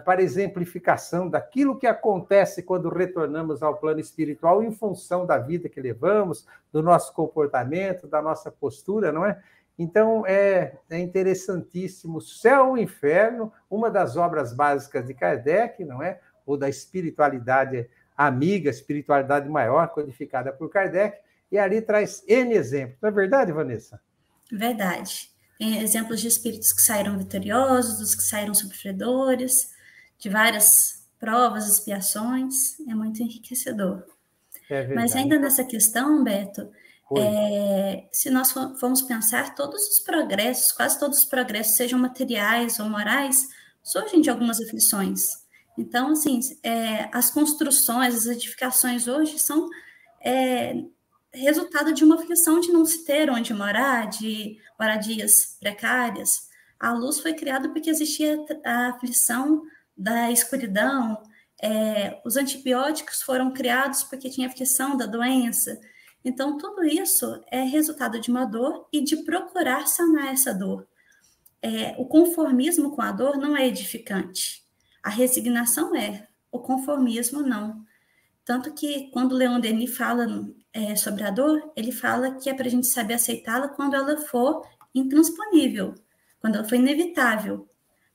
para exemplificação daquilo que acontece quando retornamos ao plano espiritual em função da vida que levamos, do nosso comportamento, da nossa postura, não é? Então, é interessantíssimo. Céu e Inferno, uma das obras básicas de Kardec, não é? Ou da espiritualidade amiga, espiritualidade maior, codificada por Kardec, e ali traz N exemplos. Não é verdade, Vanessa? Verdade. Tem exemplos de espíritos que saíram vitoriosos, dos que saíram sofredores, de várias provas, expiações. É muito enriquecedor. É verdade. Mas ainda nessa questão, Beto, se nós formos pensar, todos os progressos, quase todos os progressos, sejam materiais ou morais, surgem de algumas aflições. Então, assim, as construções, as edificações hoje são resultado de uma aflição de não se ter onde morar, de moradias precárias. A luz foi criada porque existia a aflição da escuridão, os antibióticos foram criados porque tinha aflição da doença. Então, tudo isso é resultado de uma dor e de procurar sanar essa dor. O conformismo com a dor não é edificante. A resignação o conformismo não. Tanto que, quando Leon Denis fala sobre a dor, ele fala que é para a gente saber aceitá-la quando ela for intransponível, quando ela for inevitável.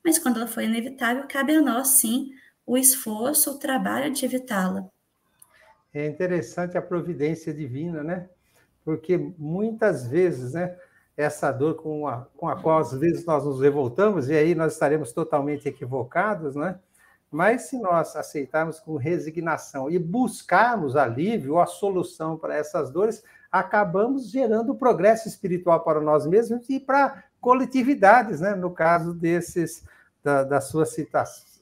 Mas quando ela for inevitável, cabe a nós, sim, o esforço, o trabalho de evitá-la. É interessante a providência divina, né? Porque muitas vezes, né, essa dor com a qual às vezes nós nos revoltamos, e aí nós estaremos totalmente equivocados, né? Mas se nós aceitarmos com resignação e buscarmos alívio ou a solução para essas dores, acabamos gerando progresso espiritual para nós mesmos e para coletividades, né? No caso da sua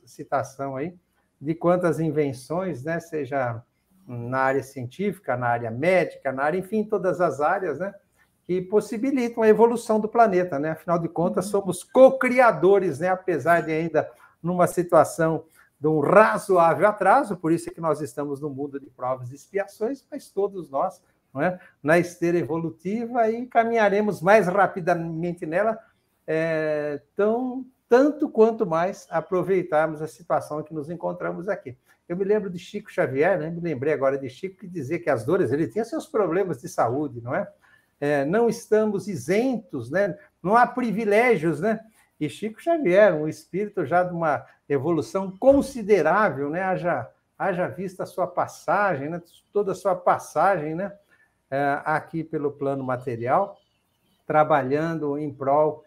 citação aí, de quantas invenções, né? Seja na área científica, na área médica, na área, enfim, todas as áreas, né? Que possibilitam a evolução do planeta, né? Afinal de contas, somos co-criadores, né? Apesar de ainda numa situação de um razoável atraso, por isso é que nós estamos no mundo de provas e expiações, mas todos nós, não é? Na esteira evolutiva, e caminharemos mais rapidamente nela, tanto quanto mais aproveitarmos a situação em que nos encontramos aqui. Eu me lembro de Chico Xavier, né? Me lembrei agora de Chico, que dizia que as dores, ele tinha seus problemas de saúde, não é? Não estamos isentos, né? Não há privilégios, né? E Chico Xavier, um espírito já de uma evolução considerável, né? Haja vista a sua passagem, né? Toda a sua passagem, né? Aqui pelo plano material, trabalhando em prol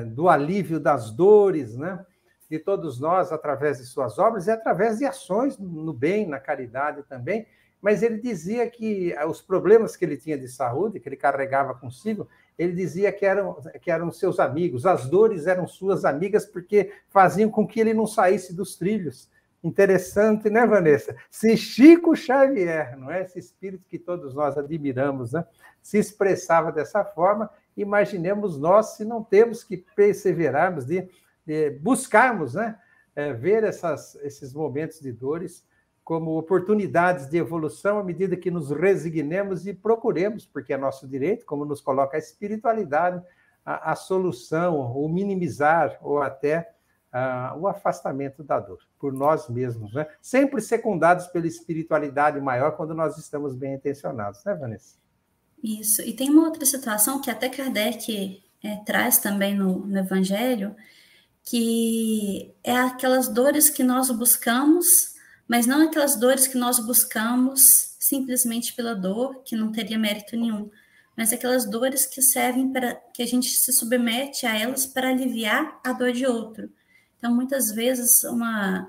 do alívio das dores, né? De todos nós, através de suas obras e através de ações no bem, na caridade também. Mas ele dizia que os problemas que ele tinha de saúde, que ele carregava consigo, ele dizia que eram seus amigos, as dores eram suas amigas, porque faziam com que ele não saísse dos trilhos. Interessante, né, Vanessa? Se Chico Xavier, não é? Esse espírito que todos nós admiramos, né? Se expressava dessa forma, imaginemos nós se não temos que perseverarmos, de buscarmos, né? Ver esses momentos de dores como oportunidades de evolução à medida que nos resignemos e procuremos, porque é nosso direito, como nos coloca a espiritualidade, a solução, o minimizar ou até o afastamento da dor, por nós mesmos, né? Sempre secundados pela espiritualidade maior quando nós estamos bem intencionados, né, Vanessa? Isso, e tem uma outra situação que até Kardec traz também no Evangelho, que é aquelas dores que nós buscamos, mas não aquelas dores que nós buscamos simplesmente pela dor, que não teria mérito nenhum, mas aquelas dores que servem para que a gente se submete a elas para aliviar a dor de outro. Então, muitas vezes, uma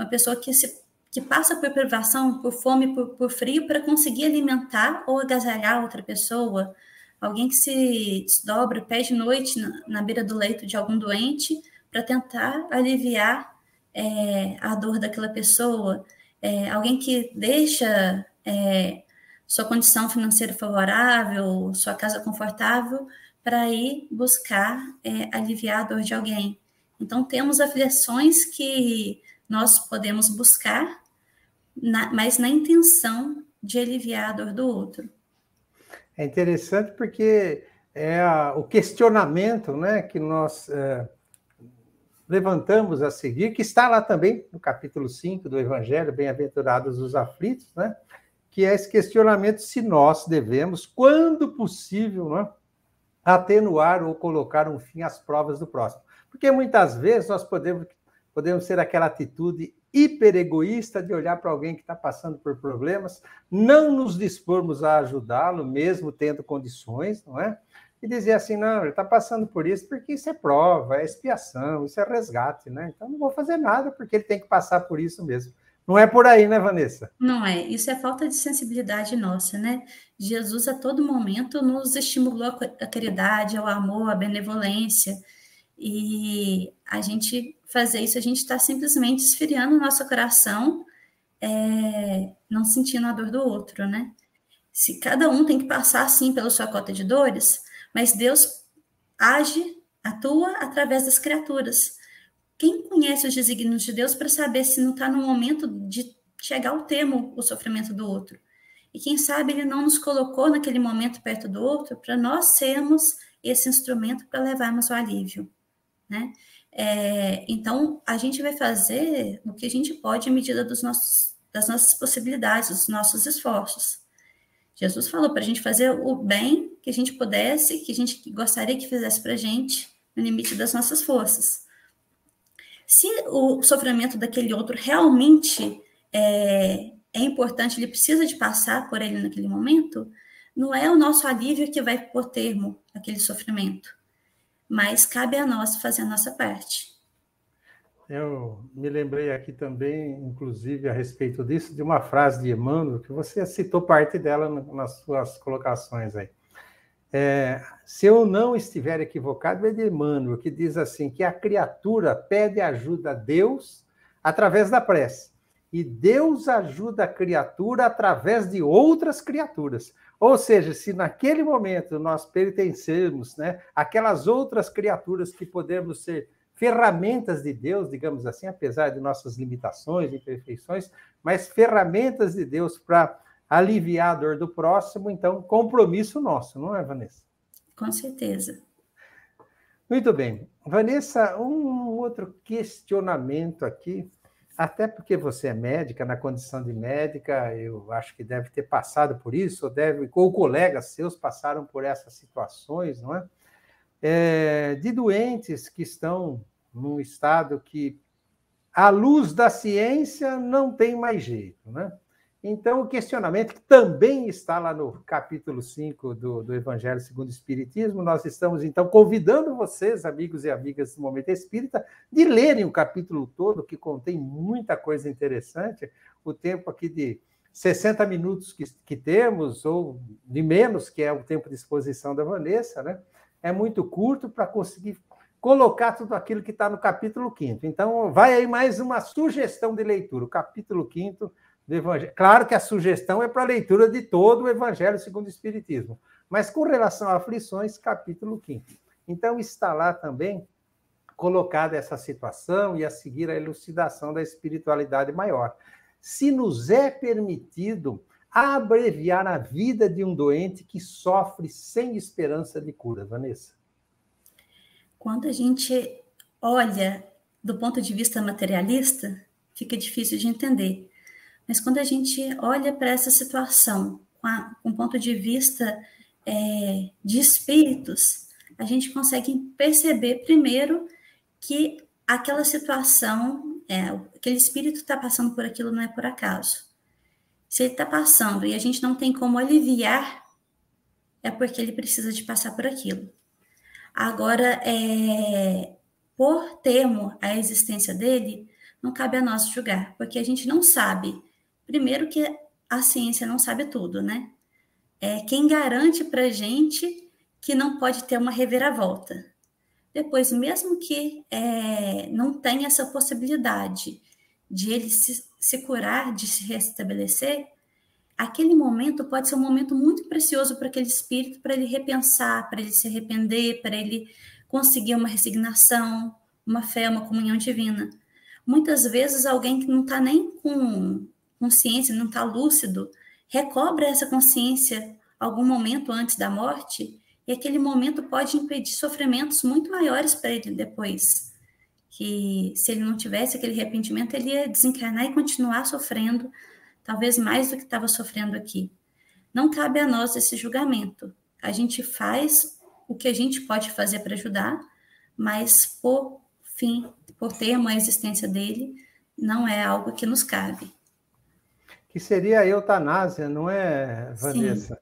pessoa que passa por privação, por fome, por frio, para conseguir alimentar ou agasalhar outra pessoa, alguém que se desdobra pé de noite na beira do leito de algum doente para tentar aliviar a dor daquela pessoa, alguém que deixa sua condição financeira favorável, sua casa confortável, para ir buscar aliviar a dor de alguém. Então, temos aflições que nós podemos buscar, mas na intenção de aliviar a dor do outro. É interessante porque o questionamento, né, que nós levantamos a seguir, que está lá também no capítulo 5 do Evangelho, Bem-aventurados os aflitos, né, que é esse questionamento se nós devemos, quando possível, né, atenuar ou colocar um fim às provas do próximo. Porque muitas vezes nós podemos ter aquela atitude hiperegoísta de olhar para alguém que está passando por problemas, não nos dispormos a ajudá-lo, mesmo tendo condições, não é? E dizer assim, não, ele está passando por isso porque isso é prova, é expiação, isso é resgate, né? Então não vou fazer nada porque ele tem que passar por isso mesmo. Não é por aí, né, Vanessa? Não é, isso é falta de sensibilidade nossa, né? Jesus a todo momento nos estimulou a caridade, ao amor, à benevolência, e a gente fazer isso, a gente está simplesmente esfriando o nosso coração, não sentindo a dor do outro, né? Se cada um tem que passar, sim, pela sua cota de dores, mas Deus age, atua através das criaturas. Quem conhece os desígnios de Deus para saber se não está no momento de chegar ao termo o sofrimento do outro? E quem sabe ele não nos colocou naquele momento perto do outro para nós sermos esse instrumento para levarmos o alívio, né? Então, a gente vai fazer o que a gente pode à medida das nossas possibilidades, dos nossos esforços. Jesus falou para a gente fazer o bem que a gente pudesse, que a gente gostaria que fizesse para a gente, no limite das nossas forças. Se o sofrimento daquele outro realmente é importante, ele precisa de passar por ele naquele momento, não é o nosso alívio que vai pôr termo àquele sofrimento, mas cabe a nós fazer a nossa parte. Eu me lembrei aqui também, inclusive, a respeito disso, de uma frase de Emmanuel, que você citou parte dela nas suas colocações aí. Se eu não estiver equivocado, é de Emmanuel, que diz assim, que a criatura pede ajuda a Deus através da prece, e Deus ajuda a criatura através de outras criaturas. Ou seja, se naquele momento nós pertencermos, né, àquelas outras criaturas que podemos ser ferramentas de Deus, digamos assim, apesar de nossas limitações, imperfeições, mas ferramentas de Deus para aliviar a dor do próximo, então, compromisso nosso, não é, Vanessa? Com certeza. Muito bem. Vanessa, um outro questionamento aqui, até porque você é médica, na condição de médica, eu acho que deve ter passado por isso, ou colegas seus passaram por essas situações, não é? De doentes que estão num estado que, à luz da ciência, não tem mais jeito, né? Então, o questionamento, que também está lá no capítulo 5 do Evangelho segundo o Espiritismo, nós estamos, então, convidando vocês, amigos e amigas do Momento Espírita, de lerem o capítulo todo, que contém muita coisa interessante. O tempo aqui de 60 minutos que temos, ou de menos, que é o tempo de exposição da Vanessa, né? É muito curto para conseguir colocar tudo aquilo que está no capítulo 5º. Então, vai aí mais uma sugestão de leitura, o capítulo 5º do Evangelho. Claro que a sugestão é para a leitura de todo o Evangelho segundo o Espiritismo, mas com relação a aflições, capítulo 5º. Então, está lá também colocada essa situação e a seguir a elucidação da espiritualidade maior. Se nos é permitido abreviar a vida de um doente que sofre sem esperança de cura, Vanessa? Quando a gente olha do ponto de vista materialista, fica difícil de entender. Mas quando a gente olha para essa situação com um ponto de vista de espíritos, a gente consegue perceber primeiro que aquela situação, aquele espírito está passando por aquilo não é por acaso. Se ele está passando e a gente não tem como aliviar é porque ele precisa de passar por aquilo. Agora, por termo a existência dele, não cabe a nós julgar, porque a gente não sabe. Primeiro que a ciência não sabe tudo, né? Quem garante para a gente que não pode ter uma reviravolta? Depois, mesmo que não tenha essa possibilidade de ele se curar, de se restabelecer, aquele momento pode ser um momento muito precioso para aquele espírito, para ele repensar, para ele se arrepender, para ele conseguir uma resignação, uma fé, uma comunhão divina. Muitas vezes alguém que não está nem com consciência, não está lúcido, recobra essa consciência algum momento antes da morte, e aquele momento pode impedir sofrimentos muito maiores para ele depois. Que se ele não tivesse aquele arrependimento, ele ia desencarnar e continuar sofrendo, talvez mais do que estava sofrendo aqui. Não cabe a nós esse julgamento. A gente faz o que a gente pode fazer para ajudar, mas por termo a existência dele, não é algo que nos cabe. Que seria a eutanásia, não é, Vanessa?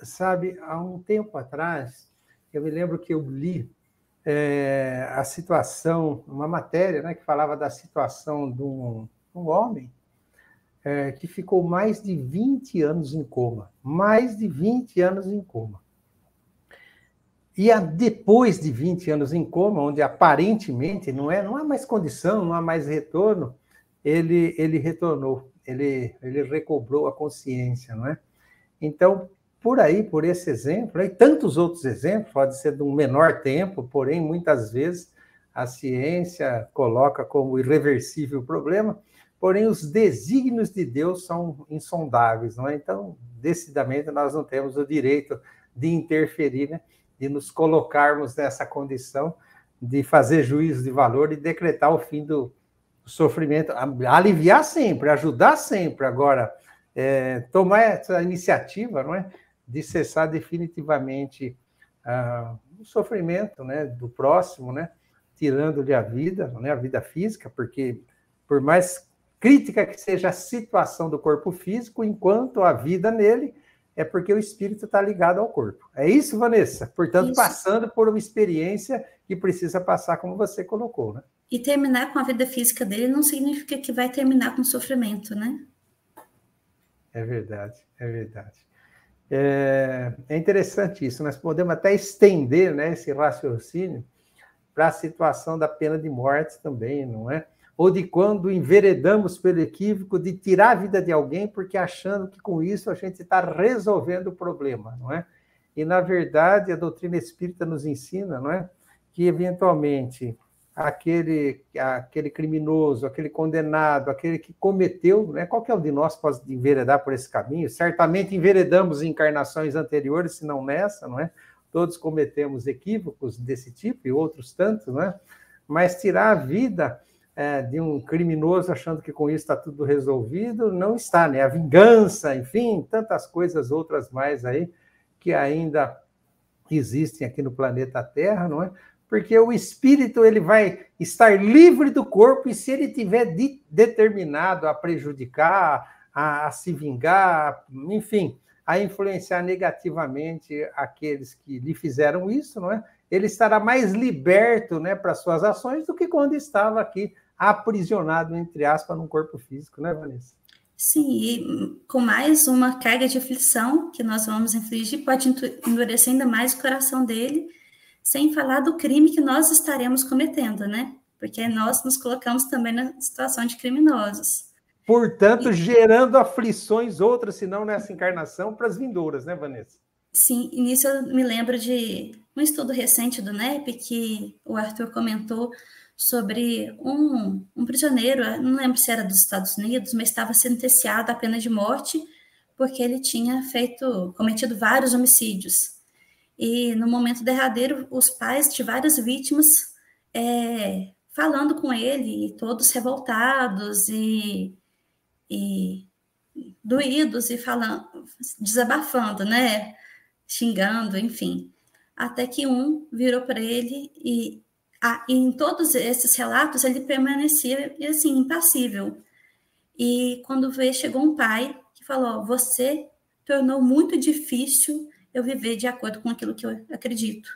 Sabe, há um tempo atrás, eu me lembro que eu li a situação, uma matéria, né, que falava da situação de um homem que ficou mais de 20 anos em coma. Mais de 20 anos em coma. E depois de 20 anos em coma, onde aparentemente não há mais condição, não há mais retorno, ele retornou, ele recobrou a consciência, não é? Então, por esse exemplo, e tantos outros exemplos, pode ser de um menor tempo, porém, muitas vezes, a ciência coloca como irreversível o problema, porém, os desígnios de Deus são insondáveis, não é? Então, decididamente, nós não temos o direito de interferir, né? De nos colocarmos nessa condição de fazer juízo de valor e decretar o fim do sofrimento, aliviar sempre, ajudar sempre. Agora, tomar essa iniciativa, não é? De cessar definitivamente o sofrimento, né, do próximo, né, tirando-lhe a vida, né, a vida física, porque por mais crítica que seja a situação do corpo físico, enquanto a vida nele, é porque o espírito está ligado ao corpo. É isso, Vanessa? Portanto, isso. Passando por uma experiência que precisa passar, como você colocou, né? E terminar com a vida física dele não significa que vai terminar com sofrimento, né? É verdade, é verdade. É interessante isso, nós podemos até estender, né, esse raciocínio para a situação da pena de morte também, não é? Ou de quando enveredamos pelo equívoco de tirar a vida de alguém porque achando que com isso a gente está resolvendo o problema, não é? E, na verdade, a doutrina espírita nos ensina, não é? Que, eventualmente, aquele criminoso, aquele condenado, aquele que cometeu, né? Qualquer um de nós pode enveredar por esse caminho, certamente enveredamos em encarnações anteriores, se não nessa, não é? Todos cometemos equívocos desse tipo e outros tantos, não é? Mas tirar a vida de um criminoso achando que com isso está tudo resolvido, não está, né? A vingança, enfim, tantas coisas outras mais aí que ainda existem aqui no planeta Terra, não é? Porque o espírito ele vai estar livre do corpo e se ele tiver determinado a prejudicar, a se vingar, enfim, a influenciar negativamente aqueles que lhe fizeram isso, não é? Ele estará mais liberto, né, para suas ações do que quando estava aqui aprisionado, entre aspas, num corpo físico, né, Vanessa? Sim, e com mais uma carga de aflição que nós vamos infligir, pode endurecer ainda mais o coração dele, sem falar do crime que nós estaremos cometendo, né? Porque nós nos colocamos também na situação de criminosos. Portanto, gerando aflições outras, se não nessa encarnação, para as vindouras, né, Vanessa? Sim, e nisso eu me lembro de um estudo recente do NEP, que o Arthur comentou sobre um prisioneiro, não lembro se era dos Estados Unidos, mas estava sentenciado à pena de morte porque ele tinha cometido vários homicídios. E no momento derradeiro, os pais de várias vítimas falando com ele, todos revoltados e doídos e desabafando, né? Xingando, enfim. Até que um virou para ele e em todos esses relatos ele permanecia assim, impassível. E quando chegou um pai que falou: você tornou muito difícil eu viver de acordo com aquilo que eu acredito.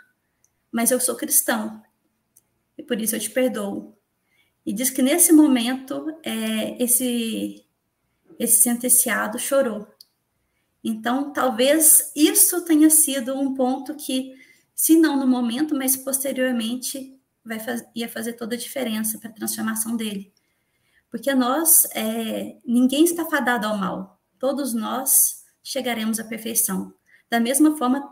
Mas eu sou cristão, e por isso eu te perdoo. E diz que nesse momento, esse sentenciado chorou. Então, talvez isso tenha sido um ponto que, se não no momento, mas posteriormente, ia fazer toda a diferença para a transformação dele. Porque ninguém está fadado ao mal. Todos nós chegaremos à perfeição. Da mesma forma,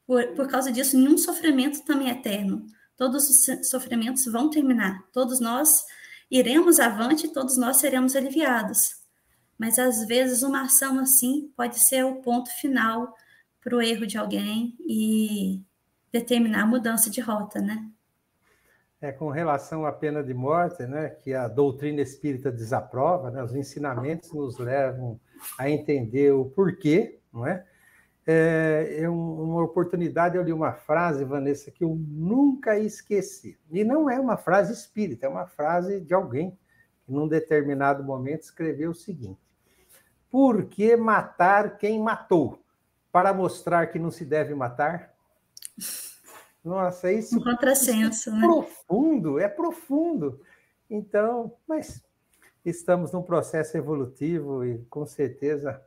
por causa disso, nenhum sofrimento também é eterno. Todos os sofrimentos vão terminar. Todos nós iremos avante, todos nós seremos aliviados. Mas, às vezes, uma ação assim pode ser o ponto final para o erro de alguém e determinar a mudança de rota, né? Com relação à pena de morte, né, que a doutrina espírita desaprova, né, os ensinamentos nos levam a entender o porquê, não é? Uma oportunidade, eu li uma frase, Vanessa, que eu nunca esqueci. E não é uma frase espírita, é uma frase de alguém que, num determinado momento, escreveu o seguinte: por que matar quem matou? Para mostrar que não se deve matar? Nossa, isso, um contrassenso, isso é né? profundo, é profundo. Então, mas estamos num processo evolutivo e, com certeza,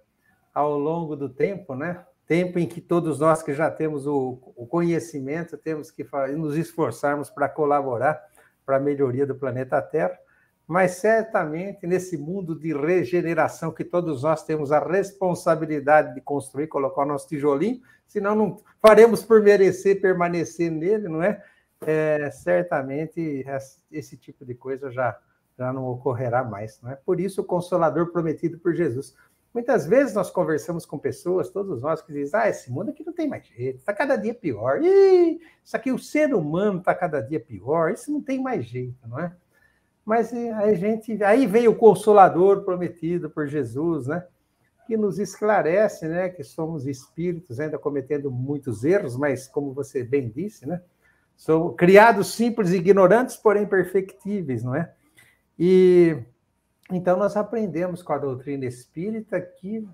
ao longo do tempo, né? Tempo em que todos nós que já temos o conhecimento, temos que nos esforçarmos para colaborar para a melhoria do planeta Terra, mas certamente nesse mundo de regeneração que todos nós temos a responsabilidade de construir, colocar o nosso tijolinho, senão não faremos por merecer permanecer nele, não é? Certamente esse tipo de coisa já não ocorrerá mais, não é? Por isso o Consolador prometido por Jesus. Muitas vezes nós conversamos com pessoas, todos nós, que dizem: esse mundo aqui não tem mais jeito, está cada dia pior. Isso aqui, o ser humano está cada dia pior, isso não tem mais jeito, não é? Mas aí vem o Consolador prometido por Jesus, né? Que nos esclarece, né? Que somos espíritos ainda cometendo muitos erros, mas, como você bem disse, né? Somos criados simples e ignorantes, porém perfectíveis, não é? E então nós aprendemos com a doutrina espírita que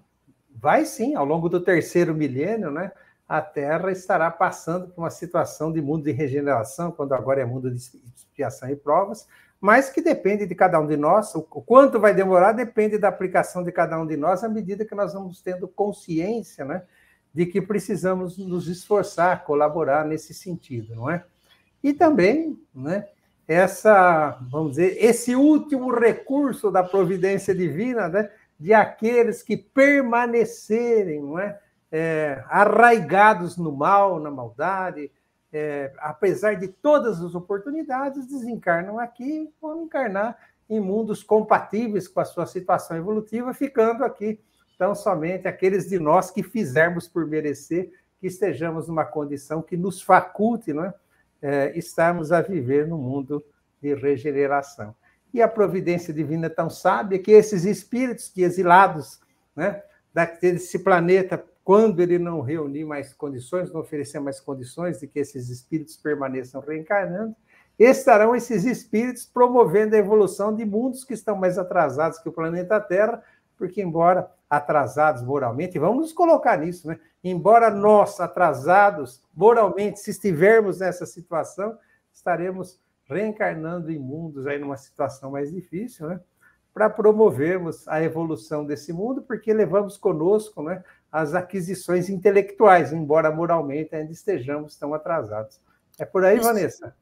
vai sim, ao longo do 3º milênio, né? A Terra estará passando por uma situação de mundo de regeneração, quando agora é mundo de expiação e provas, mas que depende de cada um de nós. O quanto vai demorar depende da aplicação de cada um de nós, à medida que nós vamos tendo consciência, né, de que precisamos nos esforçar, colaborar nesse sentido, não é? E também, né, vamos dizer, esse último recurso da providência divina, né, de aqueles que permanecerem, não é, arraigados no mal, na maldade, apesar de todas as oportunidades, desencarnam aqui, vão encarnar em mundos compatíveis com a sua situação evolutiva, ficando aqui tão somente aqueles de nós que fizermos por merecer, que estejamos numa condição que nos faculte, não é? Estarmos a viver no mundo de regeneração. E a providência divina é tão sábia que esses espíritos que exilados, né, desse planeta, quando ele não reunir mais condições, não oferecer mais condições de que esses espíritos permaneçam reencarnando, estarão esses espíritos promovendo a evolução de mundos que estão mais atrasados que o planeta Terra, porque, embora atrasados moralmente, vamos nos colocar nisso, né? Embora nós, atrasados moralmente, se estivermos nessa situação, estaremos reencarnando em mundos aí numa situação mais difícil, né? Para promovermos a evolução desse mundo, porque levamos conosco, né, as aquisições intelectuais, embora moralmente ainda estejamos tão atrasados. É por aí, Vanessa?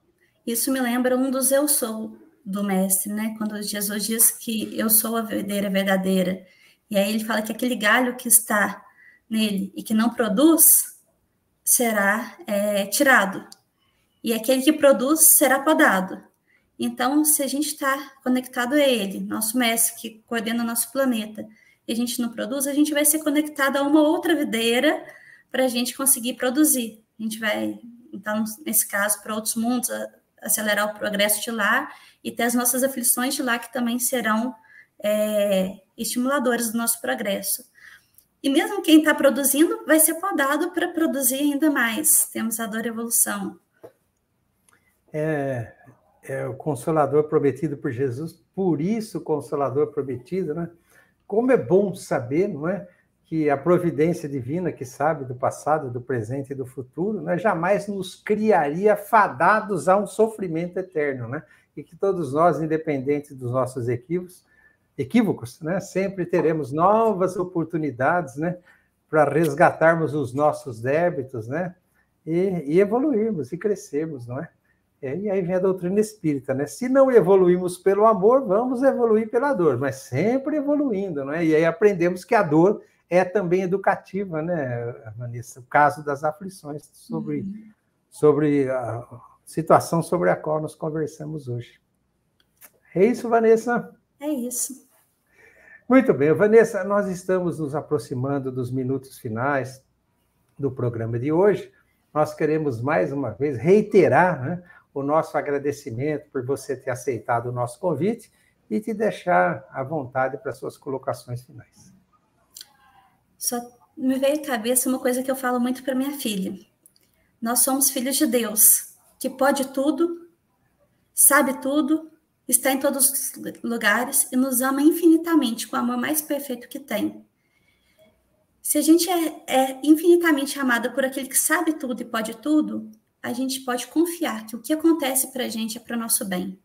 Isso me lembra um dos eu sou do mestre, né? Quando Jesus diz que eu sou a videira verdadeira. E aí ele fala que aquele galho que está nele e que não produz será tirado. E aquele que produz será podado. Então, se a gente está conectado a ele, nosso mestre que coordena o nosso planeta, e a gente não produz, a gente vai ser conectado a uma outra videira para a gente conseguir produzir. A gente vai, então, nesse caso, para outros mundos, acelerar o progresso de lá e ter as nossas aflições de lá, que também serão estimuladores do nosso progresso. E mesmo quem está produzindo vai ser podado para produzir ainda mais. Temos a dor evolução. O Consolador prometido por Jesus, por isso o Consolador prometido, né? Como é bom saber, não é? que a providência divina, que sabe do passado, do presente e do futuro, né, jamais nos criaria fadados a um sofrimento eterno, né? E que todos nós, independente dos nossos equívocos, né, sempre teremos novas oportunidades, né, para resgatarmos os nossos débitos, né, e evoluirmos e crescermos, não é? E aí vem a doutrina espírita, né? Se não evoluímos pelo amor, vamos evoluir pela dor, mas sempre evoluindo, não é? E aí aprendemos que a dor é também educativa, né, Vanessa? O caso das aflições, sobre a situação sobre a qual nós conversamos hoje. É isso, Vanessa? É isso. Muito bem, Vanessa, nós estamos nos aproximando dos minutos finais do programa de hoje. Nós queremos, mais uma vez, reiterar, né, o nosso agradecimento por você ter aceitado o nosso convite e te deixar à vontade para suas colocações finais. Só me veio à cabeça uma coisa que eu falo muito para minha filha. Nós somos filhos de Deus, que pode tudo, sabe tudo, está em todos os lugares e nos ama infinitamente, com o amor mais perfeito que tem. Se a gente é infinitamente amada por aquele que sabe tudo e pode tudo, a gente pode confiar que o que acontece para a gente é para o nosso bem,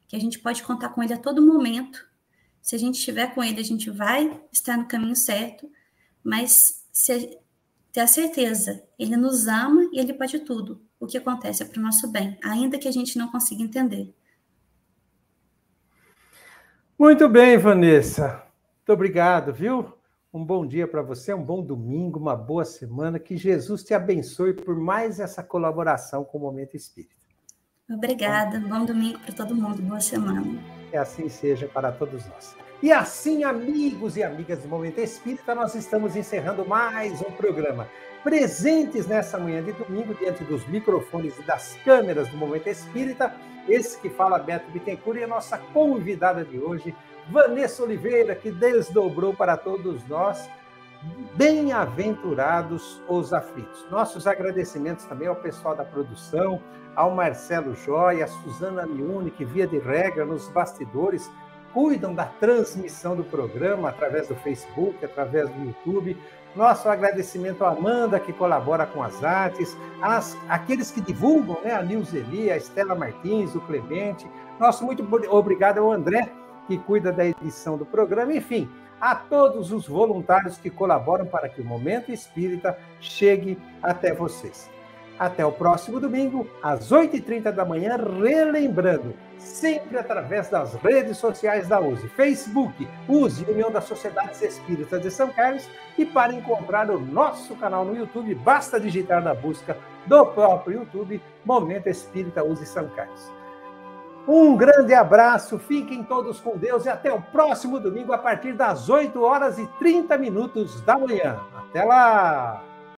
que a gente pode contar com ele a todo momento. Se a gente estiver com ele, a gente vai estar no caminho certo, mas ter a certeza, ele nos ama e ele pode tudo. O que acontece é para o nosso bem, ainda que a gente não consiga entender. Muito bem, Vanessa. Muito obrigado, viu? Um bom dia para você, um bom domingo, uma boa semana. Que Jesus te abençoe por mais essa colaboração com o Momento Espírita. Obrigada. Bom domingo para todo mundo. Boa semana. Que assim seja para todos nós. E assim, amigos e amigas do Momento Espírita, nós estamos encerrando mais um programa. Presentes nessa manhã de domingo, diante dos microfones e das câmeras do Momento Espírita, esse que fala Beto Bittencourt e a nossa convidada de hoje, Vanessa Oliveira, que desdobrou para todos nós, bem-aventurados os aflitos. Nossos agradecimentos também ao pessoal da produção, ao Marcelo Joia, a Suzana Miune, que via de regra nos bastidores, cuidam da transmissão do programa através do Facebook, através do YouTube. Nosso agradecimento à Amanda, que colabora com as artes, aqueles que divulgam, né? A Nilzeli, a Estela Martins, o Clemente. Nosso muito obrigado ao André, que cuida da edição do programa. Enfim, a todos os voluntários que colaboram para que o Momento Espírita chegue até vocês. Até o próximo domingo, às 8h30 da manhã, relembrando, sempre através das redes sociais da USE, Facebook, USE, União das Sociedades Espíritas de São Carlos, e para encontrar o nosso canal no YouTube, basta digitar na busca do próprio YouTube, Momento Espírita USE São Carlos. Um grande abraço, fiquem todos com Deus e até o próximo domingo, a partir das 8h30 da manhã. Até lá!